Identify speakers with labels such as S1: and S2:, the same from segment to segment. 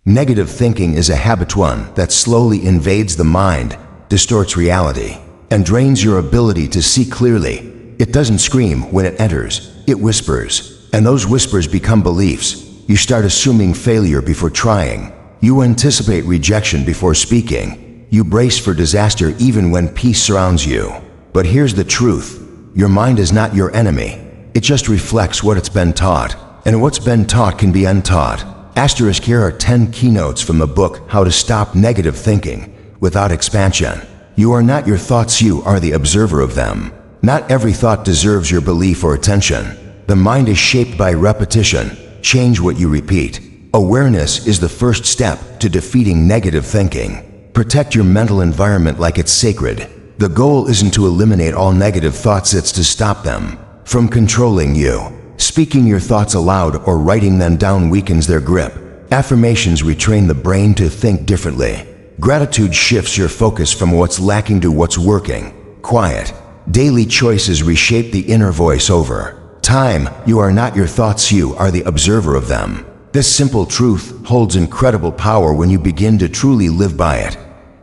S1: Negative thinking is a habitude that slowly invades the mind, distorts reality, and drains your ability to see clearly. It doesn't scream when it enters, it whispers. And those whispers become beliefs. You start assuming failure before trying. You anticipate rejection before speaking. You brace for disaster even when peace surrounds you. But here's the truth. Your mind is not your enemy. It just reflects what it's been taught. And what's been taught can be untaught. Asterisk, here are 10 keynotes from the book How to Stop Negative Thinking Without Expansion. You are not your thoughts, you are the observer of them. Not every thought deserves your belief or attention. The mind is shaped by repetition. Change what you repeat. Awareness is the first step to defeating negative thinking. Protect your mental environment like it's sacred. The goal isn't to eliminate all negative thoughts, it's to stop them from controlling you. Speaking your thoughts aloud or writing them down weakens their grip. Affirmations retrain the brain to think differently. Gratitude shifts your focus from what's lacking to what's working. Quiet. Daily choices reshape the inner voice over time. You are not your thoughts, you are the observer of them. This simple truth holds incredible power when you begin to truly live by it.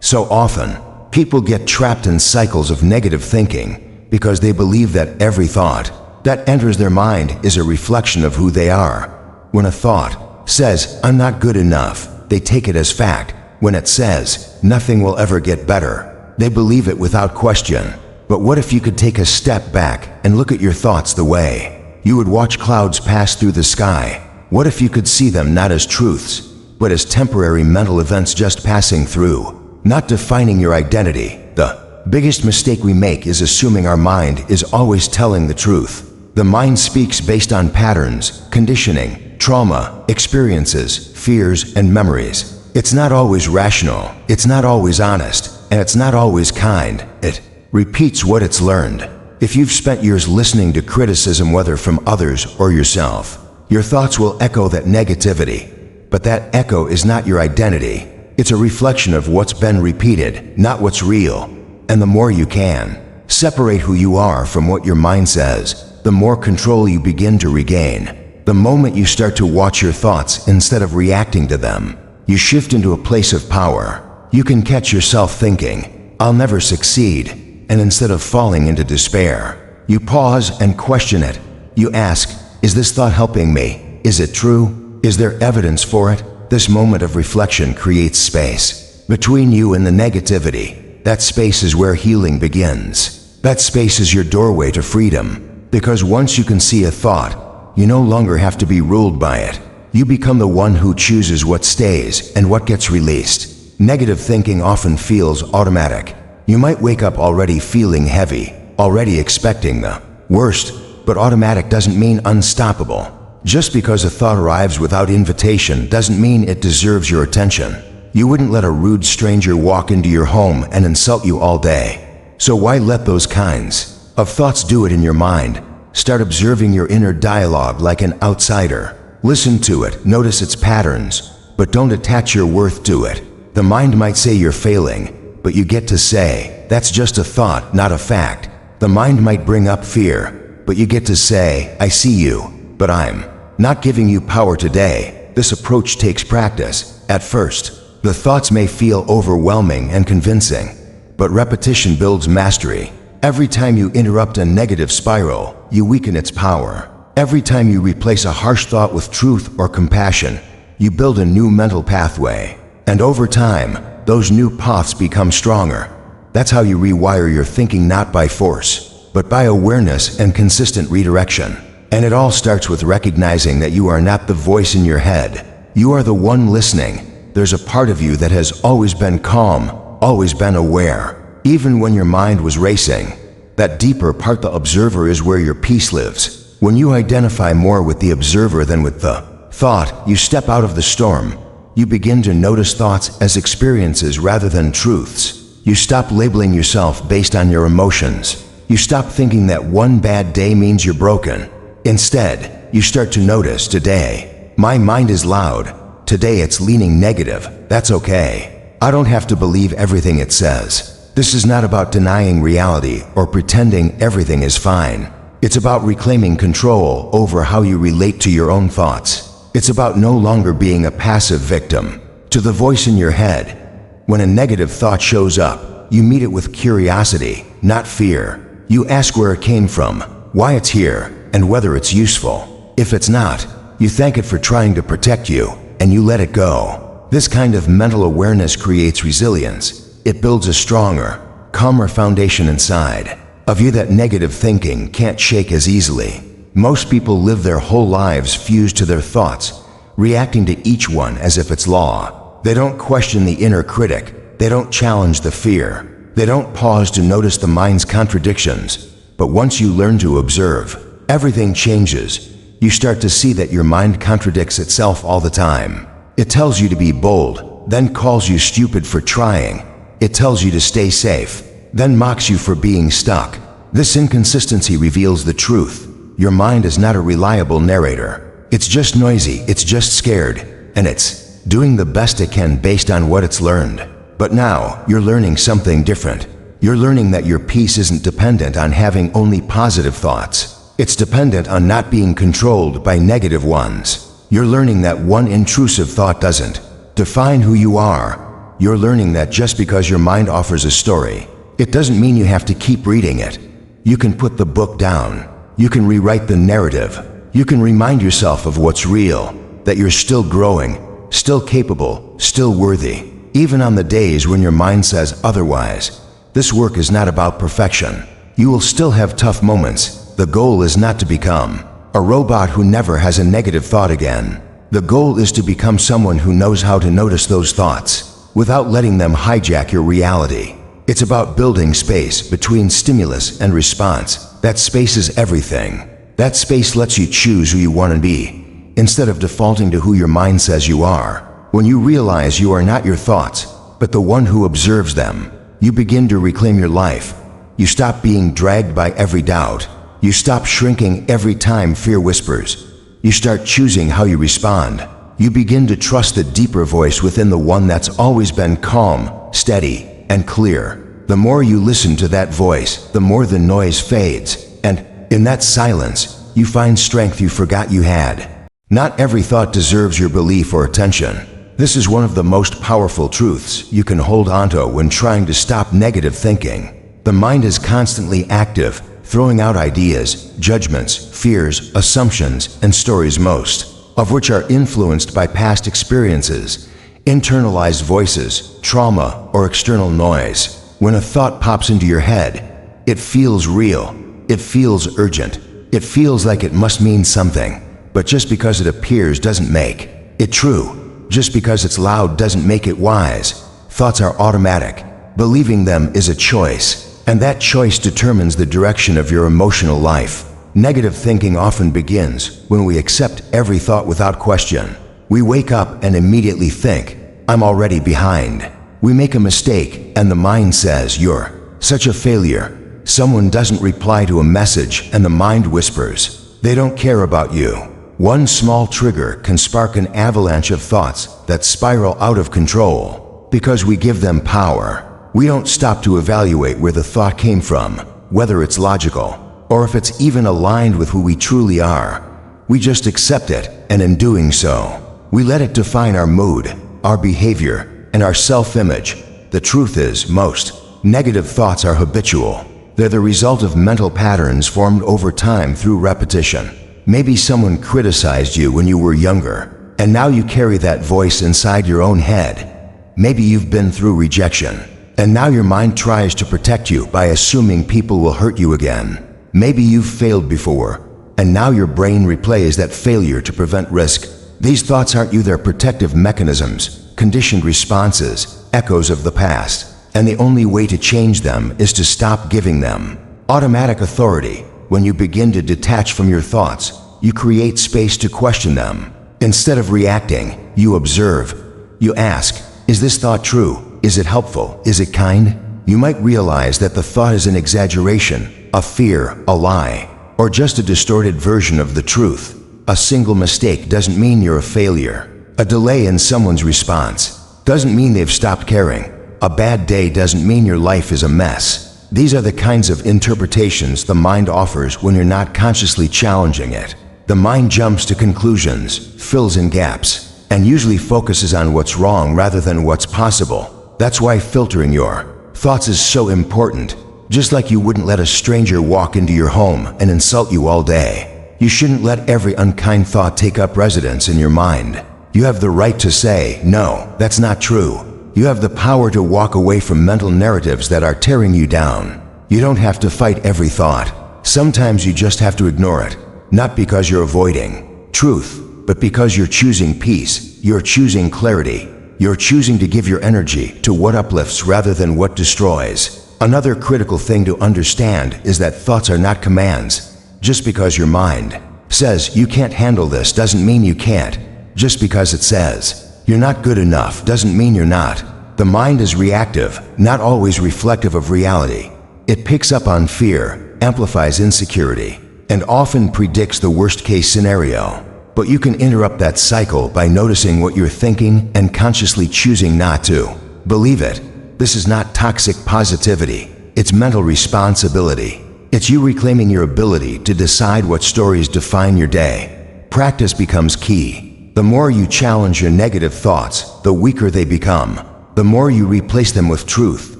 S1: So often, people get trapped in cycles of negative thinking because they believe that every thought that enters their mind is a reflection of who they are. When a thought says, "I'm not good enough," they take it as fact. When it says, "Nothing will ever get better," they believe it without question. But what if you could take a step back and look at your thoughts the way you would watch clouds pass through the sky? What if you could see them not as truths, but as temporary mental events just passing through, not defining your identity? The biggest mistake we make is assuming our mind is always telling the truth. The mind speaks based on patterns, conditioning, trauma, experiences, fears, and memories. It's not always rational, it's not always honest, and it's not always kind. It repeats what it's learned. If you've spent years listening to criticism, whether from others or yourself, your thoughts will echo that negativity. But that echo is not your identity. It's a reflection of what's been repeated, not what's real. And the more you can separate who you are from what your mind says, the more control you begin to regain. The moment you start to watch your thoughts instead of reacting to them, you shift into a place of power. You can catch yourself thinking, "I'll never succeed," and instead of falling into despair, you pause and question it. You ask, "Is this thought helping me? Is it true? Is there evidence for it?" This moment of reflection creates space between you and the negativity. That space is where healing begins. That space is your doorway to freedom. Because once you can see a thought, you no longer have to be ruled by it. You become the one who chooses what stays and what gets released. Negative thinking often feels automatic. You might wake up already feeling heavy, already expecting the worst, but automatic doesn't mean unstoppable. Just because a thought arrives without invitation doesn't mean it deserves your attention. You wouldn't let a rude stranger walk into your home and insult you all day. So why let those kinds of thoughts do it in your mind? Start observing your inner dialogue like an outsider. Listen to it, notice its patterns, but don't attach your worth to it. The mind might say you're failing, but you get to say, "That's just a thought, not a fact." The mind might bring up fear, but you get to say, "I see you, but I'm not giving you power today." This approach takes practice. At first, the thoughts may feel overwhelming and convincing, but repetition builds mastery. Every time you interrupt a negative spiral, you weaken its power. Every time you replace a harsh thought with truth or compassion, you build a new mental pathway. And over time, those new paths become stronger. That's how you rewire your thinking, not by force, but by awareness and consistent redirection. And it all starts with recognizing that you are not the voice in your head. You are the one listening. There's a part of you that has always been calm, always been aware, even when your mind was racing. That deeper part, the observer, is where your peace lives. When you identify more with the observer than with the thought, you step out of the storm. You begin to notice thoughts as experiences rather than truths. You stop labeling yourself based on your emotions. You stop thinking that one bad day means you're broken. Instead, you start to notice, today, my mind is loud. Today it's leaning negative. That's okay. I don't have to believe everything it says. This is not about denying reality or pretending everything is fine. It's about reclaiming control over how you relate to your own thoughts. It's about no longer being a passive victim, to the voice in your head. When a negative thought shows up, you meet it with curiosity, not fear. You ask where it came from, why it's here, and whether it's useful. If it's not, you thank it for trying to protect you, and you let it go. This kind of mental awareness creates resilience. It builds a stronger, calmer foundation inside, a view that negative thinking can't shake as easily. Most people live their whole lives fused to their thoughts, reacting to each one as if it's law. They don't question the inner critic. They don't challenge the fear. They don't pause to notice the mind's contradictions. But once you learn to observe, everything changes. You start to see that your mind contradicts itself all the time. It tells you to be bold, then calls you stupid for trying. It tells you to stay safe, then mocks you for being stuck. This inconsistency reveals the truth. Your mind is not a reliable narrator. It's just noisy, it's just scared, and it's doing the best it can based on what it's learned. But now, you're learning something different. You're learning that your peace isn't dependent on having only positive thoughts. It's dependent on not being controlled by negative ones. You're learning that one intrusive thought doesn't define who you are. You're learning that just because your mind offers a story, it doesn't mean you have to keep reading it. You can put the book down. You can rewrite the narrative. You can remind yourself of what's real, that you're still growing, still capable, still worthy, even on the days when your mind says otherwise. This work is not about perfection. You will still have tough moments. The goal is not to become a robot who never has a negative thought again. The goal is to become someone who knows how to notice those thoughts without letting them hijack your reality. It's about building space between stimulus and response. That space is everything. That space lets you choose who you want to be, instead of defaulting to who your mind says you are. When you realize you are not your thoughts, but the one who observes them, you begin to reclaim your life. You stop being dragged by every doubt. You stop shrinking every time fear whispers. You start choosing how you respond. You begin to trust the deeper voice within, the one that's always been calm, steady, and clear. The more you listen to that voice, the more the noise fades, and in that silence, you find strength you forgot you had. Not every thought deserves your belief or attention. This is one of the most powerful truths you can hold onto when trying to stop negative thinking. The mind is constantly active, throwing out ideas, judgments, fears, assumptions, and stories, most of which are influenced by past experiences, internalized voices, trauma, or external noise. When a thought pops into your head, it feels real, it feels urgent, it feels like it must mean something. But just because it appears doesn't make it true. Just because it's loud doesn't make it wise. Thoughts are automatic. Believing them is a choice, and that choice determines the direction of your emotional life. Negative thinking often begins when we accept every thought without question. We wake up and immediately think, I'm already behind. We make a mistake and the mind says, you're such a failure. Someone doesn't reply to a message and the mind whispers, they don't care about you. One small trigger can spark an avalanche of thoughts that spiral out of control. Because we give them power, we don't stop to evaluate where the thought came from, whether it's logical, or if it's even aligned with who we truly are. We just accept it, and in doing so, we let it define our mood, our behavior, and our self-image. The truth is, most negative thoughts are habitual. They're the result of mental patterns formed over time through repetition. Maybe someone criticized you when you were younger, and now you carry that voice inside your own head. Maybe you've been through rejection, and now your mind tries to protect you by assuming people will hurt you again. Maybe you've failed before, and now your brain replays that failure to prevent risk. These thoughts aren't you, they're protective mechanisms, conditioned responses, echoes of the past, and the only way to change them is to stop giving them automatic authority. When you begin to detach from your thoughts, you create space to question them. Instead of reacting, you observe. You ask, is this thought true? Is it helpful? Is it kind? You might realize that the thought is an exaggeration, a fear, a lie, or just a distorted version of the truth. A single mistake doesn't mean you're a failure. A delay in someone's response doesn't mean they've stopped caring. A bad day doesn't mean your life is a mess. These are the kinds of interpretations the mind offers when you're not consciously challenging it. The mind jumps to conclusions, fills in gaps, and usually focuses on what's wrong rather than what's possible. That's why filtering your thoughts is so important. Just like you wouldn't let a stranger walk into your home and insult you all day, you shouldn't let every unkind thought take up residence in your mind. You have the right to say, "No, that's not true." You have the power to walk away from mental narratives that are tearing you down. You don't have to fight every thought. Sometimes you just have to ignore it, not because you're avoiding truth, but because you're choosing peace, you're choosing clarity, you're choosing to give your energy to what uplifts rather than what destroys. Another critical thing to understand is that thoughts are not commands. Just because your mind says you can't handle this doesn't mean you can't. Just because it says you're not good enough doesn't mean you're not. The mind is reactive, not always reflective of reality. It picks up on fear, amplifies insecurity, and often predicts the worst-case scenario. But you can interrupt that cycle by noticing what you're thinking and consciously choosing not to believe it. This is not toxic positivity. It's mental responsibility. It's you reclaiming your ability to decide what stories define your day. Practice becomes key. The more you challenge your negative thoughts, the weaker they become. The more you replace them with truth,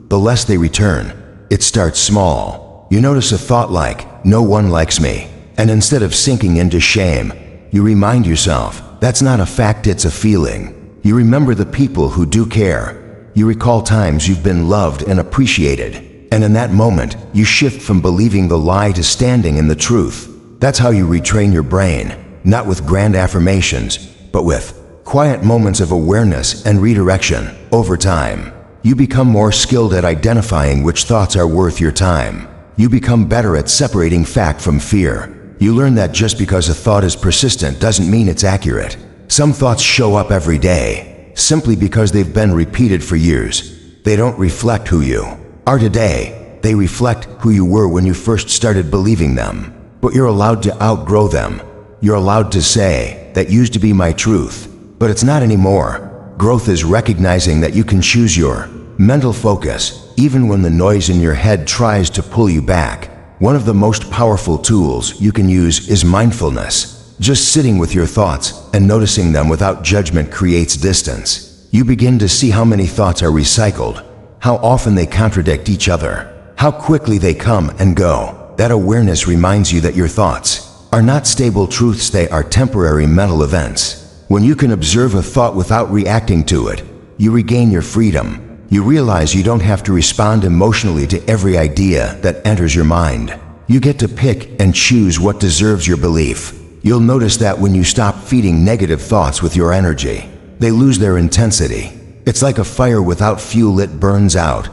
S1: the less they return. It starts small. You notice a thought like, "No one likes me," and instead of sinking into shame, you remind yourself, that's not a fact, it's a feeling. You remember the people who do care. You recall times you've been loved and appreciated. And in that moment, you shift from believing the lie to standing in the truth. That's how you retrain your brain, not with grand affirmations, but with quiet moments of awareness and redirection. Over time, you become more skilled at identifying which thoughts are worth your time. You become better at separating fact from fear. You learn that just because a thought is persistent doesn't mean it's accurate. Some thoughts show up every day, simply because they've been repeated for years. They don't reflect who you are today. They reflect who you were when you first started believing them. But you're allowed to outgrow them. You're allowed to say, "That used to be my truth, but it's not anymore." Growth is recognizing that you can choose your mental focus, even when the noise in your head tries to pull you back. One of the most powerful tools you can use is mindfulness. Just sitting with your thoughts and noticing them without judgment creates distance. You begin to see how many thoughts are recycled, how often they contradict each other, how quickly they come and go. That awareness reminds you that your thoughts are not stable truths, they are temporary mental events. When you can observe a thought without reacting to it, you regain your freedom. You realize you don't have to respond emotionally to every idea that enters your mind. You get to pick and choose what deserves your belief. You'll notice that when you stop feeding negative thoughts with your energy, they lose their intensity. It's like a fire without fuel, it burns out.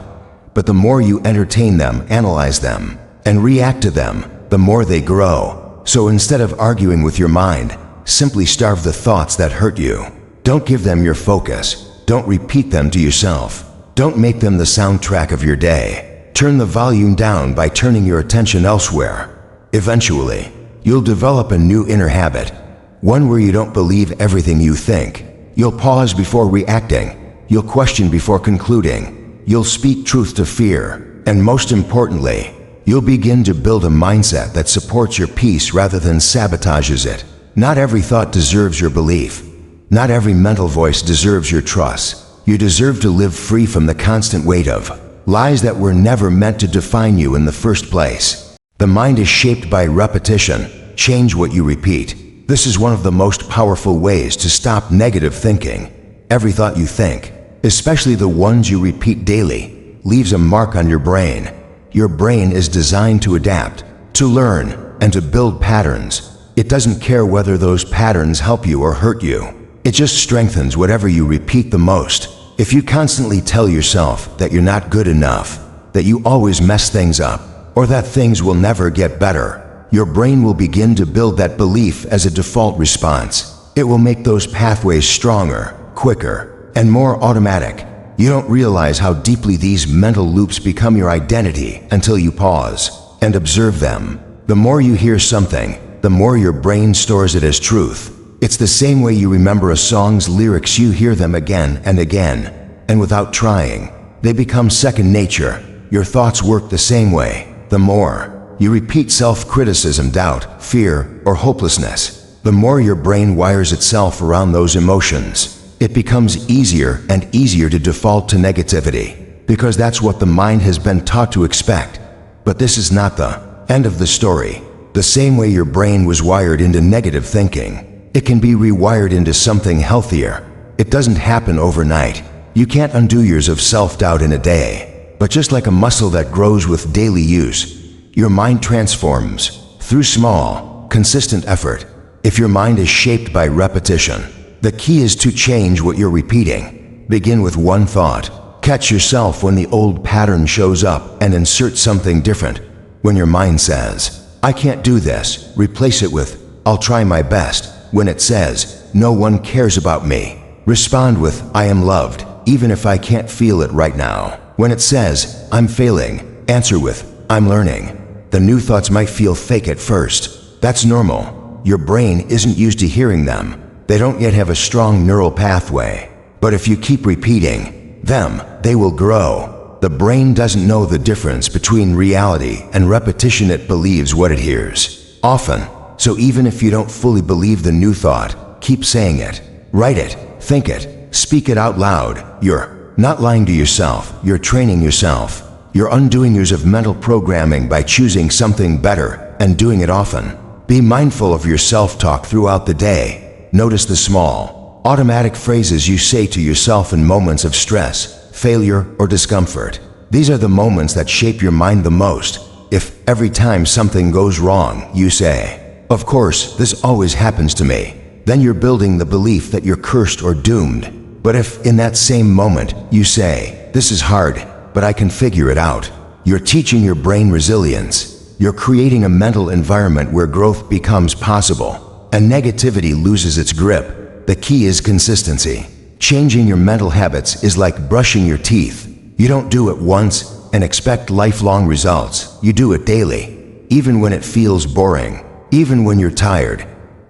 S1: But the more you entertain them, analyze them, and react to them, the more they grow. So instead of arguing with your mind, simply starve the thoughts that hurt you. Don't give them your focus. Don't repeat them to yourself. Don't make them the soundtrack of your day. Turn the volume down by turning your attention elsewhere. Eventually, you'll develop a new inner habit, one where you don't believe everything you think. You'll pause before reacting. You'll question before concluding. You'll speak truth to fear. And most importantly, you'll begin to build a mindset that supports your peace rather than sabotages it. Not every thought deserves your belief. Not every mental voice deserves your trust. You deserve to live free from the constant weight of lies that were never meant to define you in the first place. The mind is shaped by repetition. Change what you repeat. This is one of the most powerful ways to stop negative thinking. Every thought you think, especially the ones you repeat daily, leaves a mark on your brain. Your brain is designed to adapt, to learn, and to build patterns. It doesn't care whether those patterns help you or hurt you. It just strengthens whatever you repeat the most. If you constantly tell yourself that you're not good enough, that you always mess things up, or that things will never get better, your brain will begin to build that belief as a default response. It will make those pathways stronger, quicker, and more automatic. You don't realize how deeply these mental loops become your identity until you pause and observe them. The more you hear something, the more your brain stores it as truth. It's the same way you remember a song's lyrics. You hear them again and again, and without trying, they become second nature. Your thoughts work the same way. The more you repeat self-criticism, doubt, fear, or hopelessness, the more your brain wires itself around those emotions. It becomes easier and easier to default to negativity, because that's what the mind has been taught to expect. But this is not the end of the story. The same way your brain was wired into negative thinking, it can be rewired into something healthier. It doesn't happen overnight. You can't undo years of self-doubt in a day. But just like a muscle that grows with daily use, your mind transforms through small, consistent effort. If your mind is shaped by repetition, the key is to change what you're repeating. Begin with one thought. Catch yourself when the old pattern shows up and insert something different. When your mind says, "I can't do this," replace it with, "I'll try my best." When it says, "No one cares about me," respond with, "I am loved, even if I can't feel it right now." When it says, "I'm failing," answer with, "I'm learning." The new thoughts might feel fake at first. That's normal. Your brain isn't used to hearing them. They don't yet have a strong neural pathway. But if you keep repeating them, they will grow. The brain doesn't know the difference between reality and repetition. It believes what it hears, often. So even if you don't fully believe the new thought, keep saying it. Write it, think it, speak it out loud. You're not lying to yourself, you're training yourself. You're undoing years of mental programming by choosing something better and doing it often. Be mindful of your self-talk throughout the day. Notice the small, automatic phrases you say to yourself in moments of stress, failure, or discomfort. These are the moments that shape your mind the most. If every time something goes wrong, you say, "Of course, this always happens to me," then you're building the belief that you're cursed or doomed. But if in that same moment you say, "This is hard, but I can figure it out," you're teaching your brain resilience. You're creating a mental environment where growth becomes possible, and negativity loses its grip. The key is consistency. Changing your mental habits is like brushing your teeth. You don't do it once and expect lifelong results. You do it daily, even when it feels boring, even when you're tired,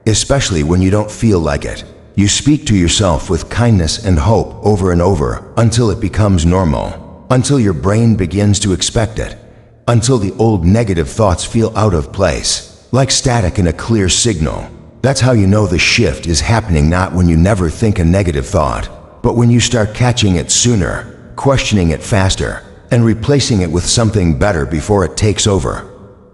S1: especially when you don't feel like it. You speak to yourself with kindness and hope over and over until it becomes normal, until your brain begins to expect it, until the old negative thoughts feel out of place, like static in a clear signal. That's how you know the shift is happening, not when you never think a negative thought, but when you start catching it sooner, questioning it faster, and replacing it with something better before it takes over.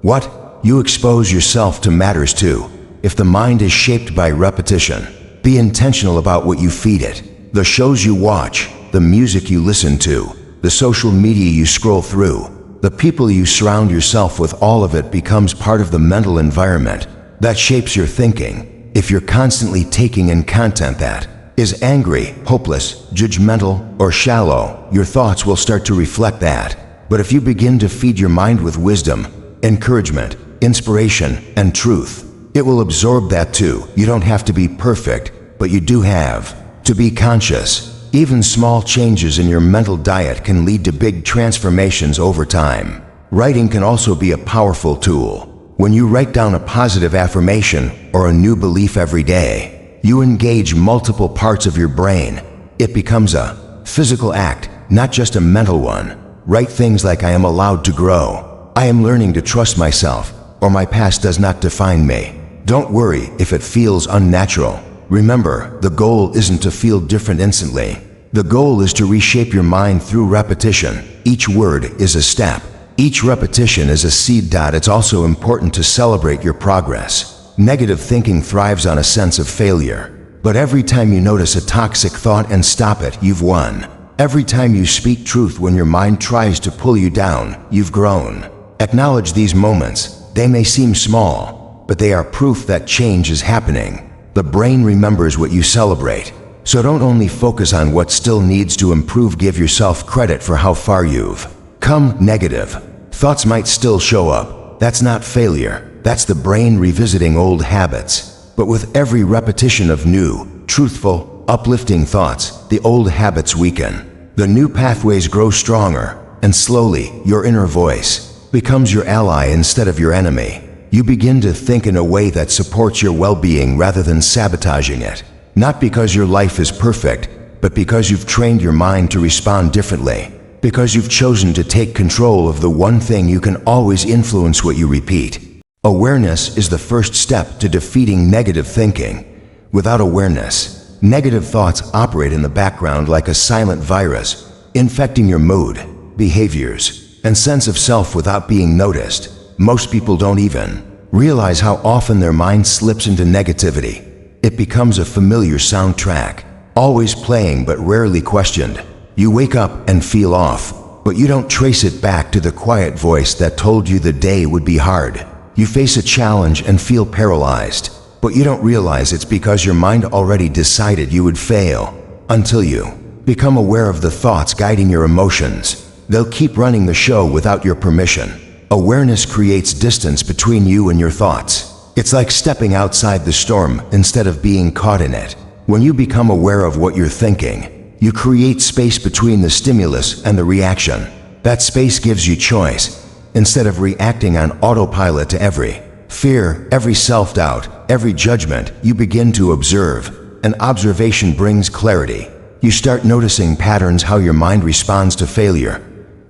S1: What you expose yourself to matters too. If the mind is shaped by repetition, be intentional about what you feed it. The shows you watch, the music you listen to, the social media you scroll through, the people you surround yourself with, all of it becomes part of the mental environment that shapes your thinking. If you're constantly taking in content that is angry, hopeless, judgmental, or shallow, your thoughts will start to reflect that. But if you begin to feed your mind with wisdom, encouragement, inspiration, and truth, it will absorb that too. You don't have to be perfect, but you do have to be conscious. Even small changes in your mental diet can lead to big transformations over time. Writing can also be a powerful tool. When you write down a positive affirmation or a new belief every day, you engage multiple parts of your brain. It becomes a physical act, not just a mental one. Write things like, "I am allowed to grow," "I am learning to trust myself," or "My past does not define me." Don't worry if it feels unnatural. Remember, the goal isn't to feel different instantly. The goal is to reshape your mind through repetition. Each word is a step. Each repetition is a seed. It's also important to celebrate your progress. Negative thinking thrives on a sense of failure. But every time you notice a toxic thought and stop it, you've won. Every time you speak truth when your mind tries to pull you down, you've grown. Acknowledge these moments. They may seem small, but they are proof that change is happening. The brain remembers what you celebrate. So don't only focus on what still needs to improve, give yourself credit for how far you've come. Negative thoughts might still show up. That's not failure. That's the brain revisiting old habits. But with every repetition of new, truthful, uplifting thoughts, the old habits weaken. The new pathways grow stronger, and slowly, your inner voice becomes your ally instead of your enemy. You begin to think in a way that supports your well-being rather than sabotaging it. Not because your life is perfect, but because you've trained your mind to respond differently. Because you've chosen to take control of the one thing you can always influence: what you repeat. Awareness is the first step to defeating negative thinking. Without awareness, negative thoughts operate in the background like a silent virus, infecting your mood, behaviors, and sense of self without being noticed. Most people don't even realize how often their mind slips into negativity. It becomes a familiar soundtrack, always playing but rarely questioned. You wake up and feel off, but you don't trace it back to the quiet voice that told you the day would be hard. You face a challenge and feel paralyzed, but you don't realize it's because your mind already decided you would fail. Until you become aware of the thoughts guiding your emotions, they'll keep running the show without your permission. Awareness creates distance between you and your thoughts. It's like stepping outside the storm instead of being caught in it. When you become aware of what you're thinking, you create space between the stimulus and the reaction. That space gives you choice. Instead of reacting on autopilot to every fear, every self-doubt, every judgment, you begin to observe. And observation brings clarity. You start noticing patterns, how your mind responds to failure,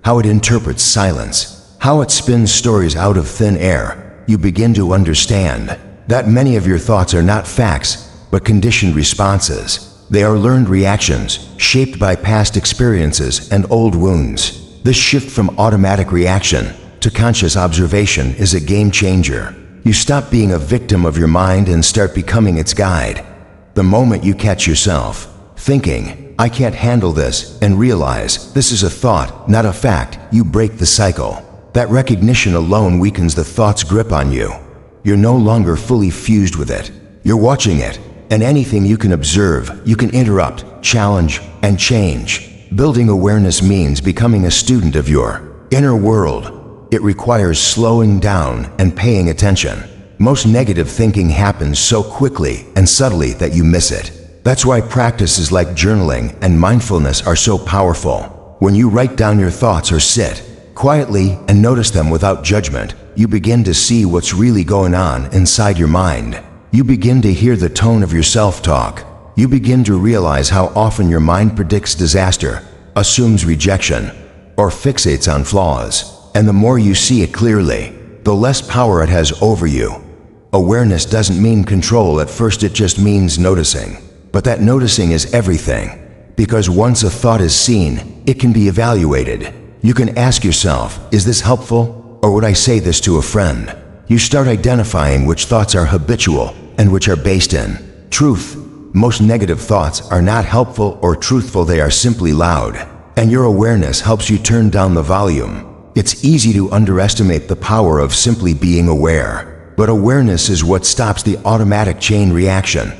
S1: how it interprets silence, how it spins stories out of thin air. You begin to understand that many of your thoughts are not facts, but conditioned responses. They are learned reactions, shaped by past experiences and old wounds. This shift from automatic reaction to conscious observation is a game changer. You stop being a victim of your mind and start becoming its guide. The moment you catch yourself thinking, "I can't handle this," and realize this is a thought, not a fact, you break the cycle. That recognition alone weakens the thought's grip on you. You're no longer fully fused with it. You're watching it, and anything you can observe, you can interrupt, challenge, and change. Building awareness means becoming a student of your inner world. It requires slowing down and paying attention. Most negative thinking happens so quickly and subtly that you miss it. That's why practices like journaling and mindfulness are so powerful. When you write down your thoughts or sit quietly and notice them without judgment, you begin to see what's really going on inside your mind. You begin to hear the tone of your self-talk. You begin to realize how often your mind predicts disaster, assumes rejection, or fixates on flaws. And the more you see it clearly, the less power it has over you. Awareness doesn't mean control at first, it just means noticing. But that noticing is everything, because once a thought is seen, it can be evaluated. You can ask yourself, is this helpful, or would I say this to a friend? You start identifying which thoughts are habitual and which are based in truth. Most negative thoughts are not helpful or truthful, they are simply loud. And your awareness helps you turn down the volume. It's easy to underestimate the power of simply being aware, but awareness is what stops the automatic chain reaction.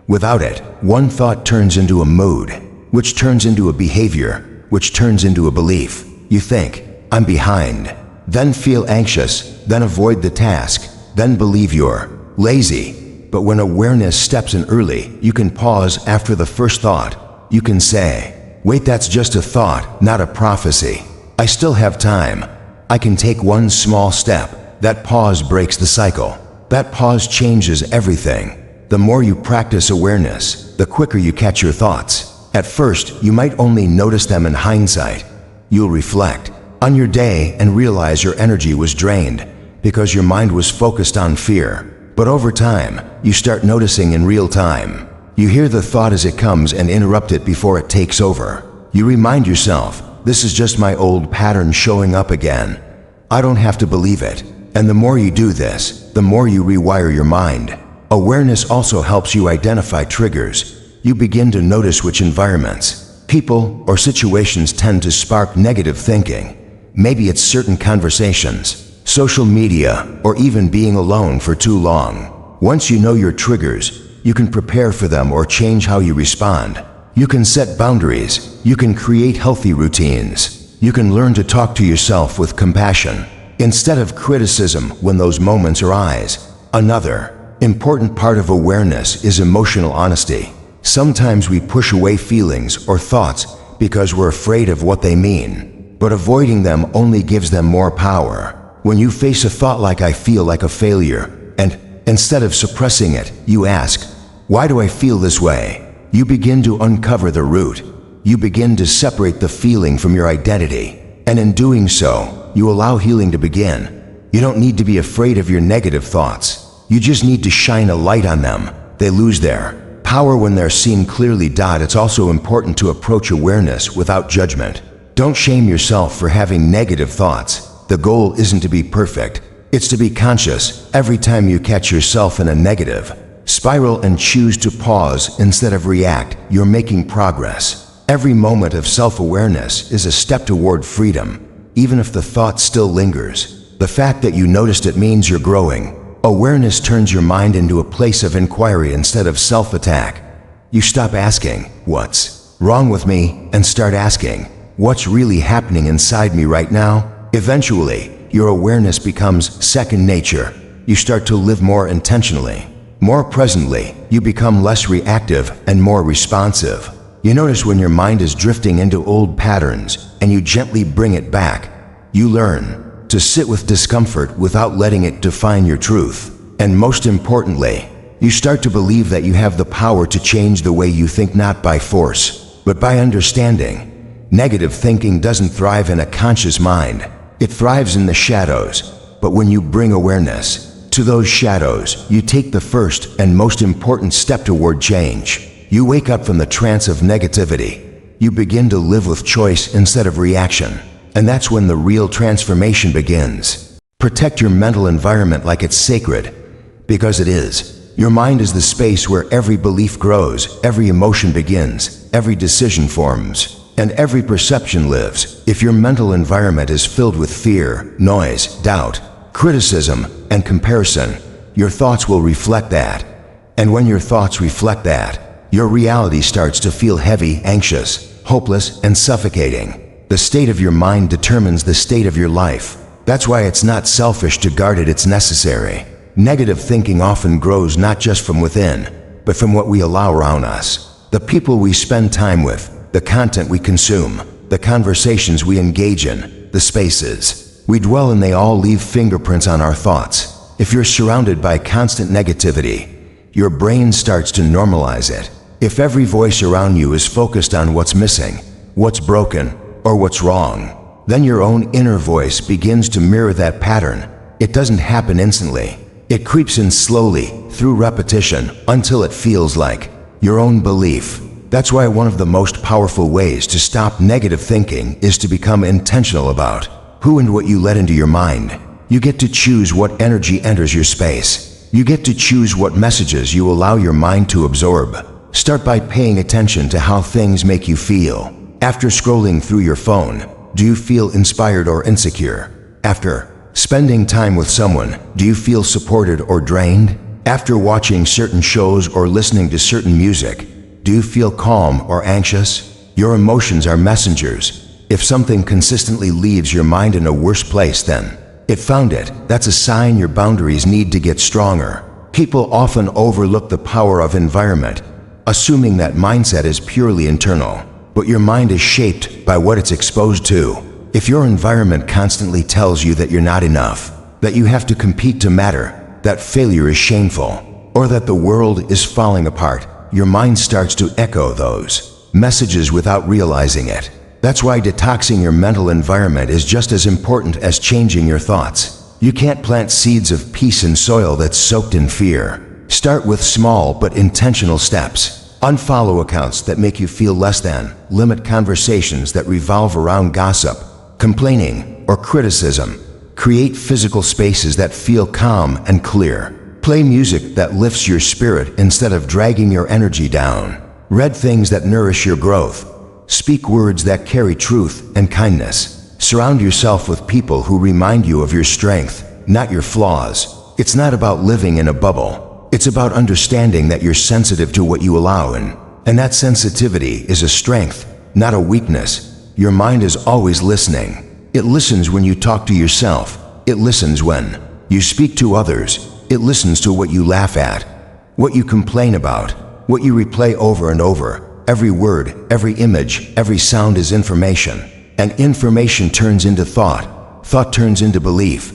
S1: Without it, one thought turns into a mood, which turns into a behavior, which turns into a belief. You think, "I'm behind," then feel anxious, then avoid the task, then believe you're lazy. But when awareness steps in early, you can pause after the first thought. You can say, "Wait, that's just a thought, not a prophecy. I still have time. I can take one small step." That pause breaks the cycle. That pause changes everything. The more you practice awareness, the quicker you catch your thoughts. At first, you might only notice them in hindsight. You'll reflect on your day and realize your energy was drained because your mind was focused on fear. But over time, you start noticing in real time. You hear the thought as it comes and interrupt it before it takes over. You remind yourself, "This is just my old pattern showing up again. I don't have to believe it." And the more you do this, the more you rewire your mind. Awareness also helps you identify triggers. You begin to notice which environments, people, or situations tend to spark negative thinking. Maybe it's certain conversations, social media, or even being alone for too long. Once you know your triggers, you can prepare for them or change how you respond. You can set boundaries. You can create healthy routines. You can learn to talk to yourself with compassion instead of criticism when those moments arise. Another important part of awareness is emotional honesty. Sometimes we push away feelings or thoughts because we're afraid of what they mean, but avoiding them only gives them more power. When you face a thought like "I feel like a failure," and instead of suppressing it, you ask, "Why do I feel this way?" You begin to uncover the root. You begin to separate the feeling from your identity, and in doing so, you allow healing to begin. You don't need to be afraid of your negative thoughts. You just need to shine a light on them. They lose their power when they're seen clearly. It's also important to approach awareness without judgment. Don't shame yourself for having negative thoughts. The goal isn't to be perfect. It's to be conscious every time you catch yourself in a negative spiral and choose to pause instead of react. You're making progress. Every moment of self-awareness is a step toward freedom, even if the thought still lingers. The fact that you noticed it means you're growing. Awareness turns your mind into a place of inquiry instead of self-attack. You stop asking, "What's wrong with me?" and start asking, "What's really happening inside me right now?" Eventually, your awareness becomes second nature. You start to live more intentionally, more presently. You become less reactive and more responsive. You notice when your mind is drifting into old patterns, and you gently bring it back. You learn to sit with discomfort without letting it define your truth. And most importantly, you start to believe that you have the power to change the way you think, not by force, but by understanding. Negative thinking doesn't thrive in a conscious mind. It thrives in the shadows. But when you bring awareness to those shadows, you take the first and most important step toward change. You wake up from the trance of negativity. You begin to live with choice instead of reaction. And that's when the real transformation begins. Protect your mental environment like it's sacred, because it is. Your mind is the space where every belief grows, every emotion begins, every decision forms, and every perception lives. If your mental environment is filled with fear, noise, doubt, criticism, and comparison, your thoughts will reflect that. And when your thoughts reflect that, your reality starts to feel heavy, anxious, hopeless, and suffocating. The state of your mind determines the state of your life. That's why it's not selfish to guard it, it's necessary. Negative thinking often grows not just from within, but from what we allow around us. The people we spend time with, the content we consume, the conversations we engage in, the spaces we dwell in, they all leave fingerprints on our thoughts. If you're surrounded by constant negativity, your brain starts to normalize it. If every voice around you is focused on what's missing, what's broken, or what's wrong, then your own inner voice begins to mirror that pattern. It doesn't happen instantly. It creeps in slowly, through repetition, until it feels like your own belief. That's why one of the most powerful ways to stop negative thinking is to become intentional about who and what you let into your mind. You get to choose what energy enters your space. You get to choose what messages you allow your mind to absorb. Start by paying attention to how things make you feel. After scrolling through your phone, do you feel inspired or insecure? After spending time with someone, do you feel supported or drained? After watching certain shows or listening to certain music, do you feel calm or anxious? Your emotions are messengers. If something consistently leaves your mind in a worse place than it found it, that's a sign your boundaries need to get stronger. People often overlook the power of environment, assuming that mindset is purely internal. But your mind is shaped by what it's exposed to. If your environment constantly tells you that you're not enough, that you have to compete to matter, that failure is shameful, or that the world is falling apart, your mind starts to echo those messages without realizing it. That's why detoxing your mental environment is just as important as changing your thoughts. You can't plant seeds of peace in soil that's soaked in fear. Start with small but intentional steps. Unfollow accounts that make you feel less than. Limit conversations that revolve around gossip, complaining, or criticism. Create physical spaces that feel calm and clear. Play music that lifts your spirit instead of dragging your energy down. Read things that nourish your growth. Speak words that carry truth and kindness. Surround yourself with people who remind you of your strength, not your flaws. It's not about living in a bubble. It's about understanding that you're sensitive to what you allow in. And that sensitivity is a strength, not a weakness. Your mind is always listening. It listens when you talk to yourself. It listens when you speak to others. It listens to what you laugh at, what you complain about, what you replay over and over. Every word, every image, every sound is information. And information turns into thought. Thought turns into belief.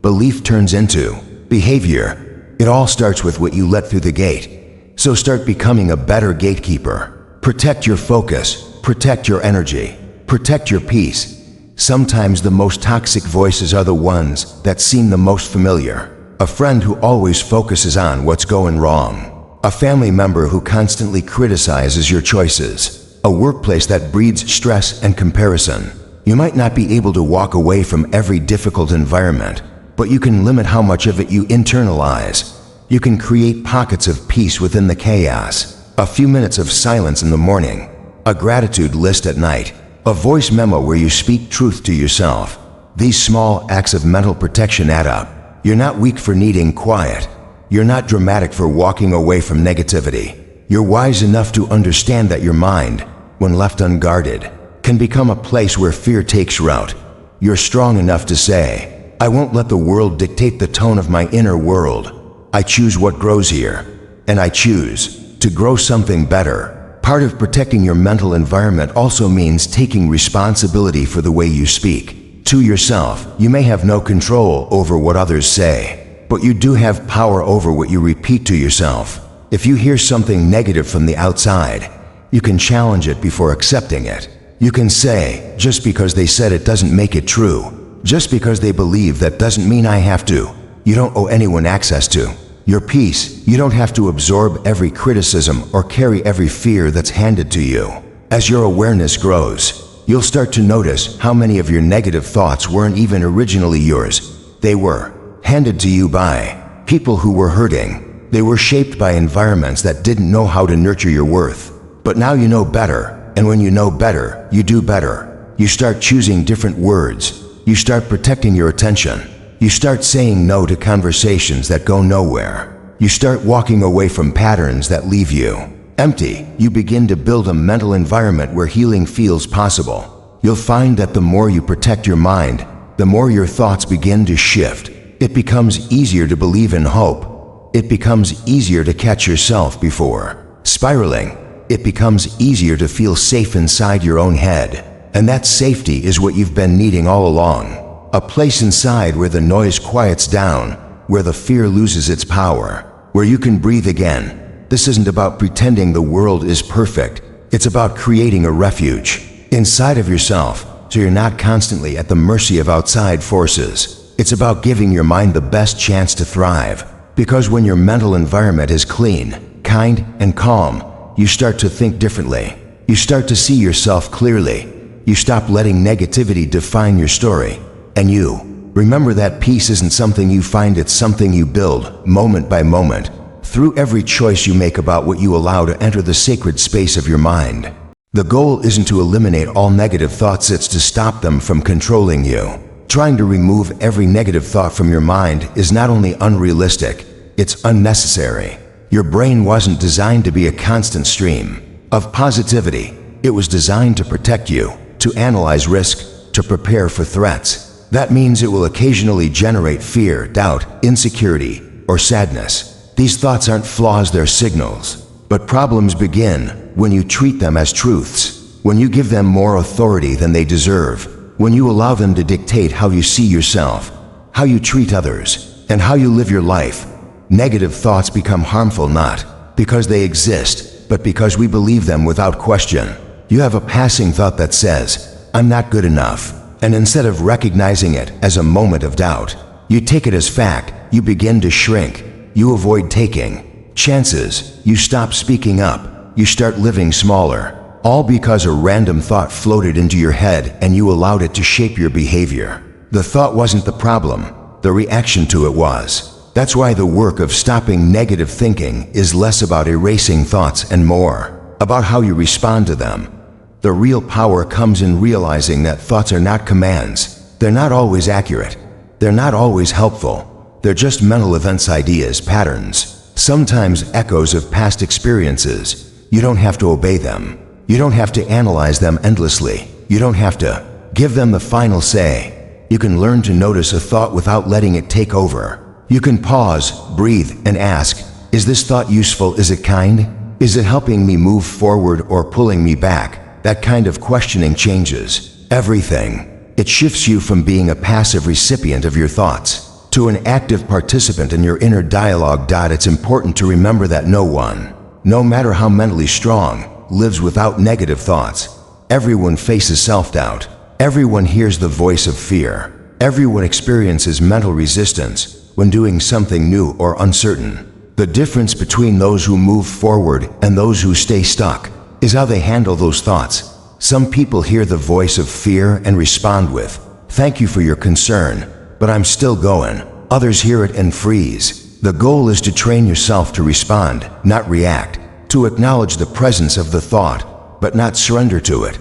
S1: Belief turns into behavior. It all starts with what you let through the gate. So start becoming a better gatekeeper. Protect your focus. Protect your energy. Protect your peace. Sometimes the most toxic voices are the ones that seem the most familiar. A friend who always focuses on what's going wrong. A family member who constantly criticizes your choices. A workplace that breeds stress and comparison. You might not be able to walk away from every difficult environment, but you can limit how much of it you internalize. You can create pockets of peace within the chaos. A few minutes of silence in the morning. A gratitude list at night. A voice memo where you speak truth to yourself. These small acts of mental protection add up. You're not weak for needing quiet. You're not dramatic for walking away from negativity. You're wise enough to understand that your mind, when left unguarded, can become a place where fear takes root. You're strong enough to say, I won't let the world dictate the tone of my inner world. I choose what grows here, and I choose to grow something better. Part of protecting your mental environment also means taking responsibility for the way you speak. To yourself, you may have no control over what others say, but you do have power over what you repeat to yourself. If you hear something negative from the outside, you can challenge it before accepting it. You can say, just because they said it doesn't make it true. Just because they believe that doesn't mean I have to. You don't owe anyone access to your peace. You don't have to absorb every criticism or carry every fear that's handed to you. As your awareness grows, you'll start to notice how many of your negative thoughts weren't even originally yours. They were handed to you by people who were hurting. They were shaped by environments that didn't know how to nurture your worth. But now you know better, and when you know better, you do better. You start choosing different words. You start protecting your attention. You start saying no to conversations that go nowhere. You start walking away from patterns that leave you empty. You begin to build a mental environment where healing feels possible. You'll find that the more you protect your mind, the more your thoughts begin to shift. It becomes easier to believe in hope. It becomes easier to catch yourself before spiraling. It becomes easier to feel safe inside your own head. And that safety is what you've been needing all along. A place inside where the noise quiets down, where the fear loses its power, where you can breathe again. This isn't about pretending the world is perfect. It's about creating a refuge inside of yourself, so you're not constantly at the mercy of outside forces. It's about giving your mind the best chance to thrive. Because when your mental environment is clean, kind, and calm, you start to think differently. You start to see yourself clearly. You stop letting negativity define your story. And you remember that peace isn't something you find, it's something you build, moment by moment, through every choice you make about what you allow to enter the sacred space of your mind. The goal isn't to eliminate all negative thoughts, it's to stop them from controlling you. Trying to remove every negative thought from your mind is not only unrealistic, it's unnecessary. Your brain wasn't designed to be a constant stream of positivity. It was designed to protect you, to analyze risk, to prepare for threats. That means it will occasionally generate fear, doubt, insecurity, or sadness. These thoughts aren't flaws, they're signals. But problems begin when you treat them as truths, when you give them more authority than they deserve, when you allow them to dictate how you see yourself, how you treat others, and how you live your life. Negative thoughts become harmful not because they exist, but because we believe them without question. You have a passing thought that says, I'm not good enough. And instead of recognizing it as a moment of doubt, you take it as fact. You begin to shrink. You avoid taking chances. You stop speaking up. You start living smaller. All because a random thought floated into your head and you allowed it to shape your behavior. The thought wasn't the problem. The reaction to it was. That's why the work of stopping negative thinking is less about erasing thoughts and more about how you respond to them. The real power comes in realizing that thoughts are not commands. They're not always accurate. They're not always helpful. They're just mental events, ideas, patterns, sometimes echoes of past experiences. You don't have to obey them. You don't have to analyze them endlessly. You don't have to give them the final say. You can learn to notice a thought without letting it take over. You can pause, breathe, and ask, is this thought useful? Is it kind? Is it helping me move forward or pulling me back? That kind of questioning changes everything. It shifts you from being a passive recipient of your thoughts to an active participant in your inner dialogue. It's important to remember that no one, no matter how mentally strong, lives without negative thoughts. Everyone faces self-doubt. Everyone hears the voice of fear. Everyone experiences mental resistance when doing something new or uncertain. The difference between those who move forward and those who stay stuck is how they handle those thoughts. Some people hear the voice of fear and respond with, "Thank you for your concern, but I'm still going." Others hear it and freeze. The goal is to train yourself to respond, not react, to acknowledge the presence of the thought, but not surrender to it.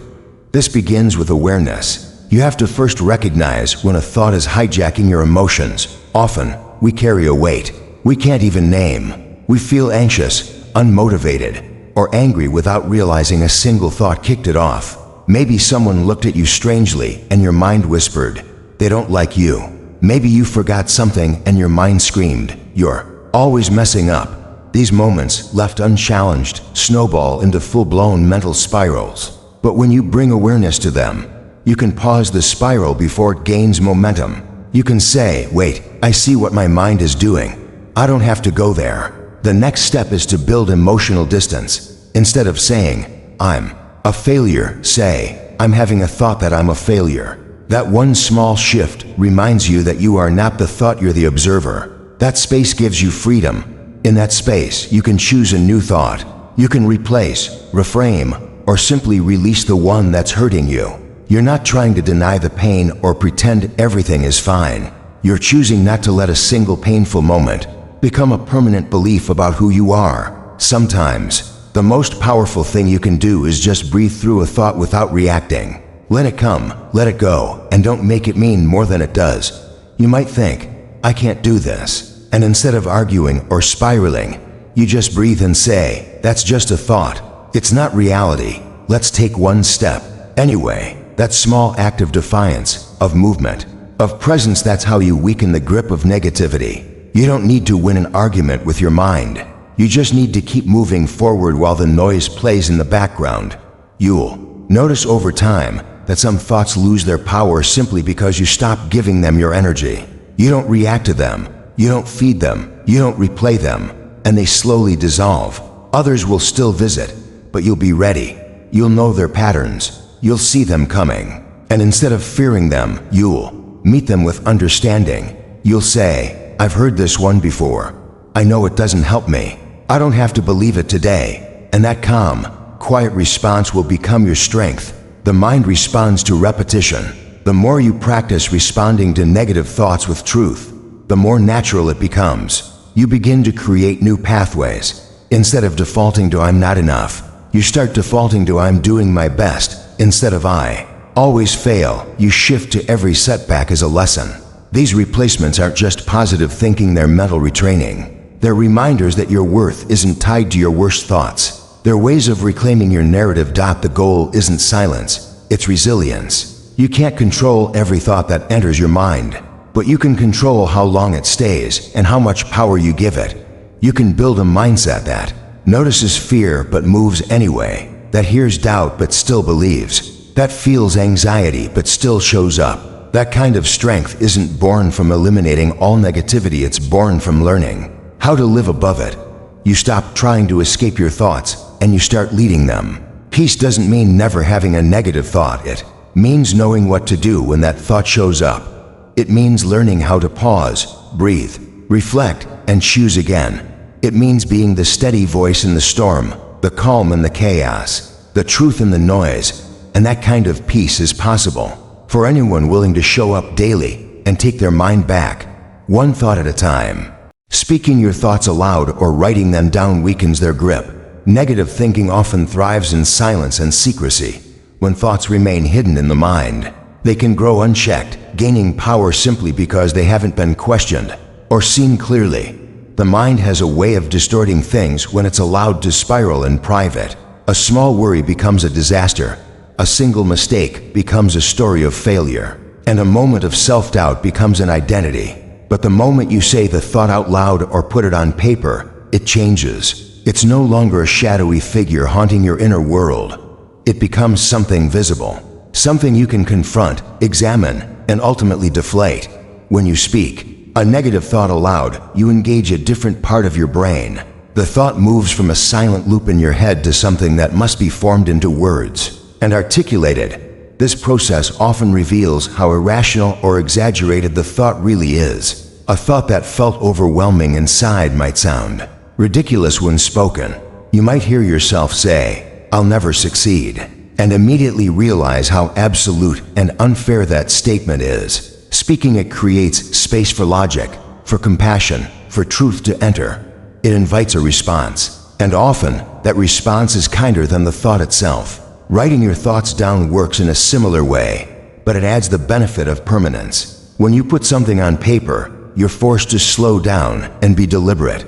S1: This begins with awareness. You have to first recognize when a thought is hijacking your emotions. Often, we carry a weight we can't even name. We feel anxious, unmotivated, or angry without realizing a single thought kicked it off. Maybe someone looked at you strangely and your mind whispered, "They don't like you." Maybe you forgot something and your mind screamed, "You're always messing up." These moments, left unchallenged, snowball into full-blown mental spirals. But when you bring awareness to them, you can pause the spiral before it gains momentum. You can say, "Wait, I see what my mind is doing. I don't have to go there." The next step is to build emotional distance. Instead of saying, "I'm a failure," say, "I'm having a thought that I'm a failure." That one small shift reminds you that you are not the thought, you're the observer. That space gives you freedom. In that space, you can choose a new thought. You can replace, reframe, or simply release the one that's hurting you. You're not trying to deny the pain or pretend everything is fine. You're choosing not to let a single painful moment become a permanent belief about who you are. Sometimes, the most powerful thing you can do is just breathe through a thought without reacting. Let it come, let it go, and don't make it mean more than it does. You might think, "I can't do this." And instead of arguing or spiraling, you just breathe and say, "That's just a thought. It's not reality. Let's take one step." Anyway, that small act of defiance, of movement, of presence, that's how you weaken the grip of negativity. You don't need to win an argument with your mind. You just need to keep moving forward while the noise plays in the background. You'll notice over time that some thoughts lose their power simply because you stop giving them your energy. You don't react to them, you don't feed them, you don't replay them, and they slowly dissolve. Others will still visit, but you'll be ready. You'll know their patterns, you'll see them coming. And instead of fearing them, you'll meet them with understanding. You'll say, "I've heard this one before. I know it doesn't help me. I don't have to believe it today." And that calm, quiet response will become your strength. The mind responds to repetition. The more you practice responding to negative thoughts with truth, the more natural it becomes. You begin to create new pathways. Instead of defaulting to "I'm not enough," you start defaulting to "I'm doing my best." Instead of "I always fail," you shift to "every setback is a lesson." These replacements aren't just positive thinking, they're mental retraining. They're reminders that your worth isn't tied to your worst thoughts. They're ways of reclaiming your narrative. The goal isn't silence, it's resilience. You can't control every thought that enters your mind, but you can control how long it stays and how much power you give it. You can build a mindset that notices fear but moves anyway, that hears doubt but still believes, that feels anxiety but still shows up. That kind of strength isn't born from eliminating all negativity, it's born from learning how to live above it. You stop trying to escape your thoughts and you start leading them. Peace doesn't mean never having a negative thought. It means knowing what to do when that thought shows up. It means learning how to pause, breathe, reflect, and choose again. It means being the steady voice in the storm, the calm in the chaos, the truth in the noise. And that kind of peace is possible for anyone willing to show up daily and take their mind back, one thought at a time. Speaking your thoughts aloud or writing them down weakens their grip. Negative thinking often thrives in silence and secrecy. When thoughts remain hidden in the mind, they can grow unchecked, gaining power simply because they haven't been questioned or seen clearly. The mind has a way of distorting things when it's allowed to spiral in private. A small worry becomes a disaster. A single mistake becomes a story of failure. And a moment of self-doubt becomes an identity. But the moment you say the thought out loud or put it on paper, it changes. It's no longer a shadowy figure haunting your inner world. It becomes something visible, something you can confront, examine, and ultimately deflate. When you speak a negative thought aloud, you engage a different part of your brain. The thought moves from a silent loop in your head to something that must be formed into words and articulated. This process often reveals how irrational or exaggerated the thought really is. A thought that felt overwhelming inside might sound ridiculous when spoken. You might hear yourself say, "I'll never succeed," and immediately realize how absolute and unfair that statement is. Speaking it creates space for logic, for compassion, for truth to enter. It invites a response, and often that response is kinder than the thought itself. Writing your thoughts down works in a similar way, but it adds the benefit of permanence. When you put something on paper, you're forced to slow down and be deliberate.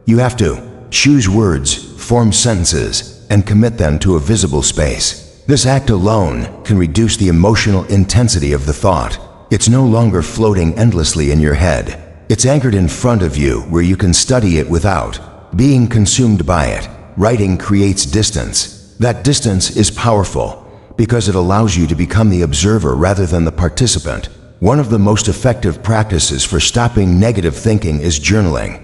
S1: You have to choose words, form sentences, and commit them to a visible space. This act alone can reduce the emotional intensity of the thought. It's no longer floating endlessly in your head. It's anchored in front of you where you can study it without being consumed by it. Writing creates distance. That distance is powerful because it allows you to become the observer rather than the participant. One of the most effective practices for stopping negative thinking is journaling,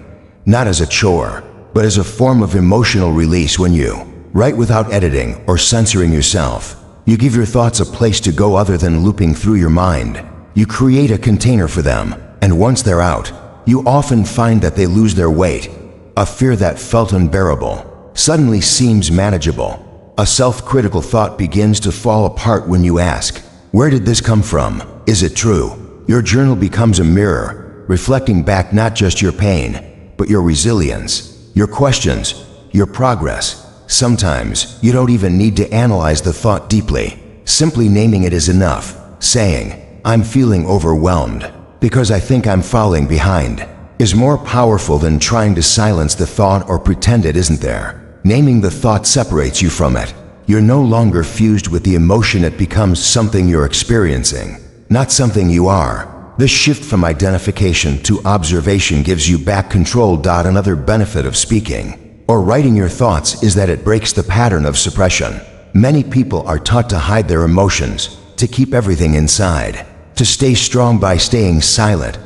S1: not as a chore, but as a form of emotional release. When you write without editing or censoring yourself, you give your thoughts a place to go other than looping through your mind. You create a container for them, and once they're out, you often find that they lose their weight. A fear that felt unbearable suddenly seems manageable. A self-critical thought begins to fall apart when you ask, "Where did this come from? Is it true?" Your journal becomes a mirror, reflecting back not just your pain, but your resilience, your questions, your progress. Sometimes you don't even need to analyze the thought deeply. Simply naming it is enough. Saying, "I'm feeling overwhelmed because I think I'm falling behind," is more powerful than trying to silence the thought or pretend it isn't there. Naming the thought separates you from it. You're no longer fused with the emotion. It becomes something you're experiencing, not something you are. This shift from identification to observation gives you back control. Another benefit of speaking or writing your thoughts is that it breaks the pattern of suppression. Many people are taught to hide their emotions, to keep everything inside, to stay strong by staying silent.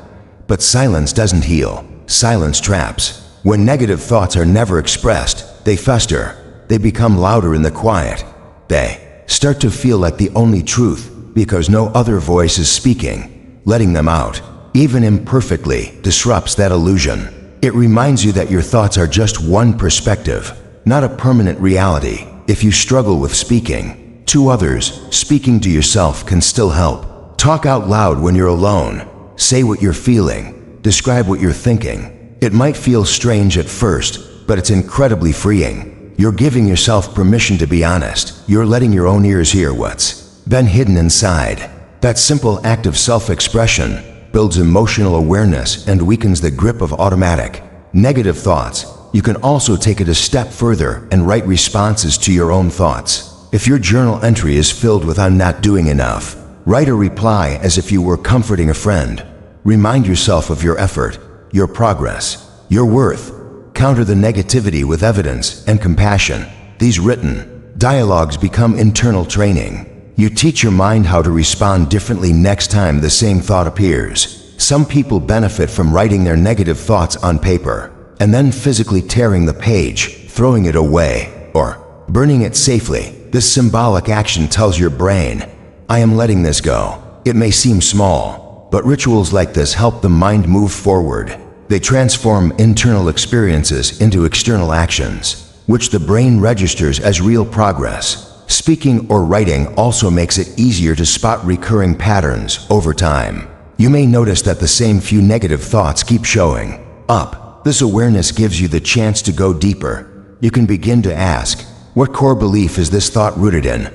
S1: But silence doesn't heal. Silence traps. When negative thoughts are never expressed, they fester. They become louder in the quiet. They start to feel like the only truth because no other voice is speaking. Letting them out, even imperfectly, disrupts that illusion. It reminds you that your thoughts are just one perspective, not a permanent reality. If you struggle with speaking to others, speaking to yourself can still help. Talk out loud when you're alone. Say what you're feeling. Describe what you're thinking. It might feel strange at first, but it's incredibly freeing. You're giving yourself permission to be honest. You're letting your own ears hear what's been hidden inside. That simple act of self-expression builds emotional awareness and weakens the grip of automatic negative thoughts. You can also take it a step further and write responses to your own thoughts. If your journal entry is filled with "I'm not doing enough," write a reply as if you were comforting a friend. Remind yourself of your effort, your progress, your worth. Counter the negativity with evidence and compassion. These written dialogues become internal training. You teach your mind how to respond differently next time the same thought appears. Some people benefit from writing their negative thoughts on paper and then physically tearing the page, throwing it away, or burning it safely. This symbolic action tells your brain, "I am letting this go." It may seem small, but rituals like this help the mind move forward. They transform internal experiences into external actions, which the brain registers as real progress. Speaking or writing also makes it easier to spot recurring patterns over time. You may notice that the same few negative thoughts keep showing up. This awareness gives you the chance to go deeper. You can begin to ask, what core belief is this thought rooted in?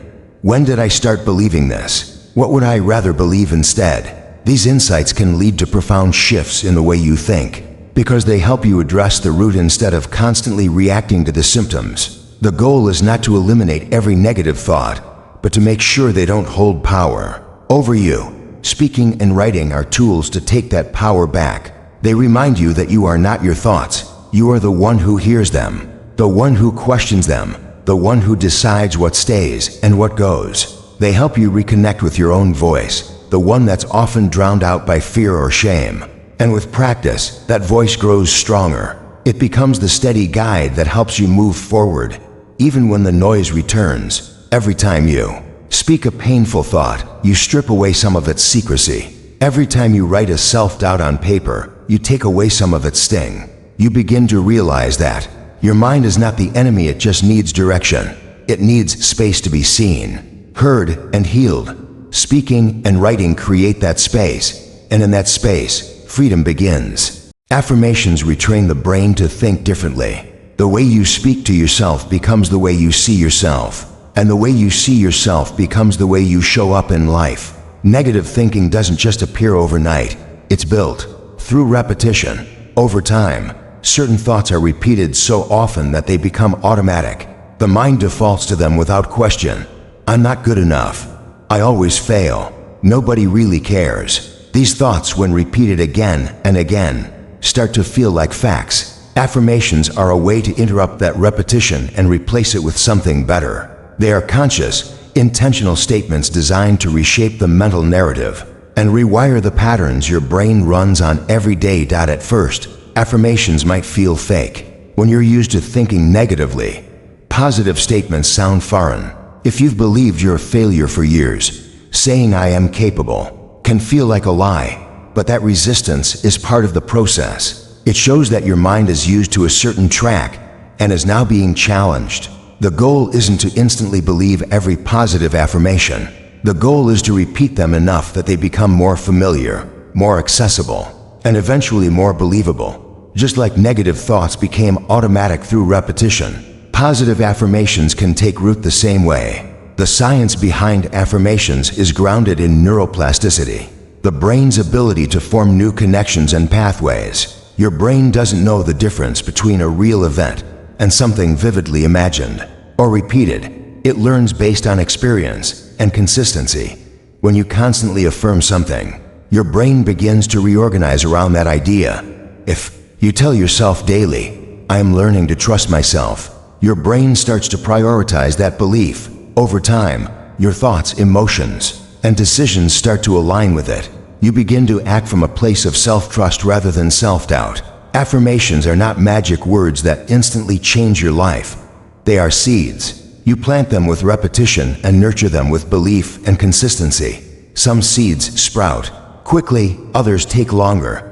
S1: When did I start believing this? What would I rather believe instead? These insights can lead to profound shifts in the way you think, because they help you address the root instead of constantly reacting to the symptoms. The goal is not to eliminate every negative thought, but to make sure they don't hold power over you. Speaking and writing are tools to take that power back. They remind you that you are not your thoughts. You are the one who hears them, the one who questions them, the one who decides what stays and what goes. They help you reconnect with your own voice, the one that's often drowned out by fear or shame. And with practice, that voice grows stronger. It becomes the steady guide that helps you move forward, even when the noise returns. Every time you Speak a painful thought, you strip away some of its secrecy. Every time you write a self-doubt on paper, you take away some of its sting. You begin to realize that your mind is not the enemy, it just needs direction. It needs space to be seen, heard, and healed. Speaking and writing create that space, and in that space, freedom begins. Affirmations retrain the brain to think differently. The way you speak to yourself becomes the way you see yourself, and the way you see yourself becomes the way you show up in life. Negative thinking doesn't just appear overnight, it's built through repetition. Over time, certain thoughts are repeated so often that they become automatic. The mind defaults to them without question. I'm not good enough. I always fail. Nobody really cares. These thoughts, when repeated again and again, start to feel like facts. Affirmations are a way to interrupt that repetition and replace it with something better. They are conscious, intentional statements designed to reshape the mental narrative and rewire the patterns your brain runs on every day. At first, affirmations might feel fake. When you're used to thinking negatively, positive statements sound foreign. If you've believed you're a failure for years, saying "I am capable" can feel like a lie, but that resistance is part of the process. It shows that your mind is used to a certain track and is now being challenged. The goal isn't to instantly believe every positive affirmation. The goal is to repeat them enough that they become more familiar, more accessible, and eventually more believable. Just like negative thoughts became automatic through repetition, positive affirmations can take root the same way. The science behind affirmations is grounded in neuroplasticity, the brain's ability to form new connections and pathways. Your brain doesn't know the difference between a real event and something vividly imagined or repeated. It learns based on experience and consistency. When you constantly affirm something, your brain begins to reorganize around that idea. If you tell yourself daily, "I am learning to trust myself," your brain starts to prioritize that belief. Over time, your thoughts, emotions, and decisions start to align with it. You begin to act from a place of self-trust rather than self-doubt. Affirmations are not magic words that instantly change your life. They are seeds. You plant them with repetition and nurture them with belief and consistency. Some seeds sprout quickly, others take longer.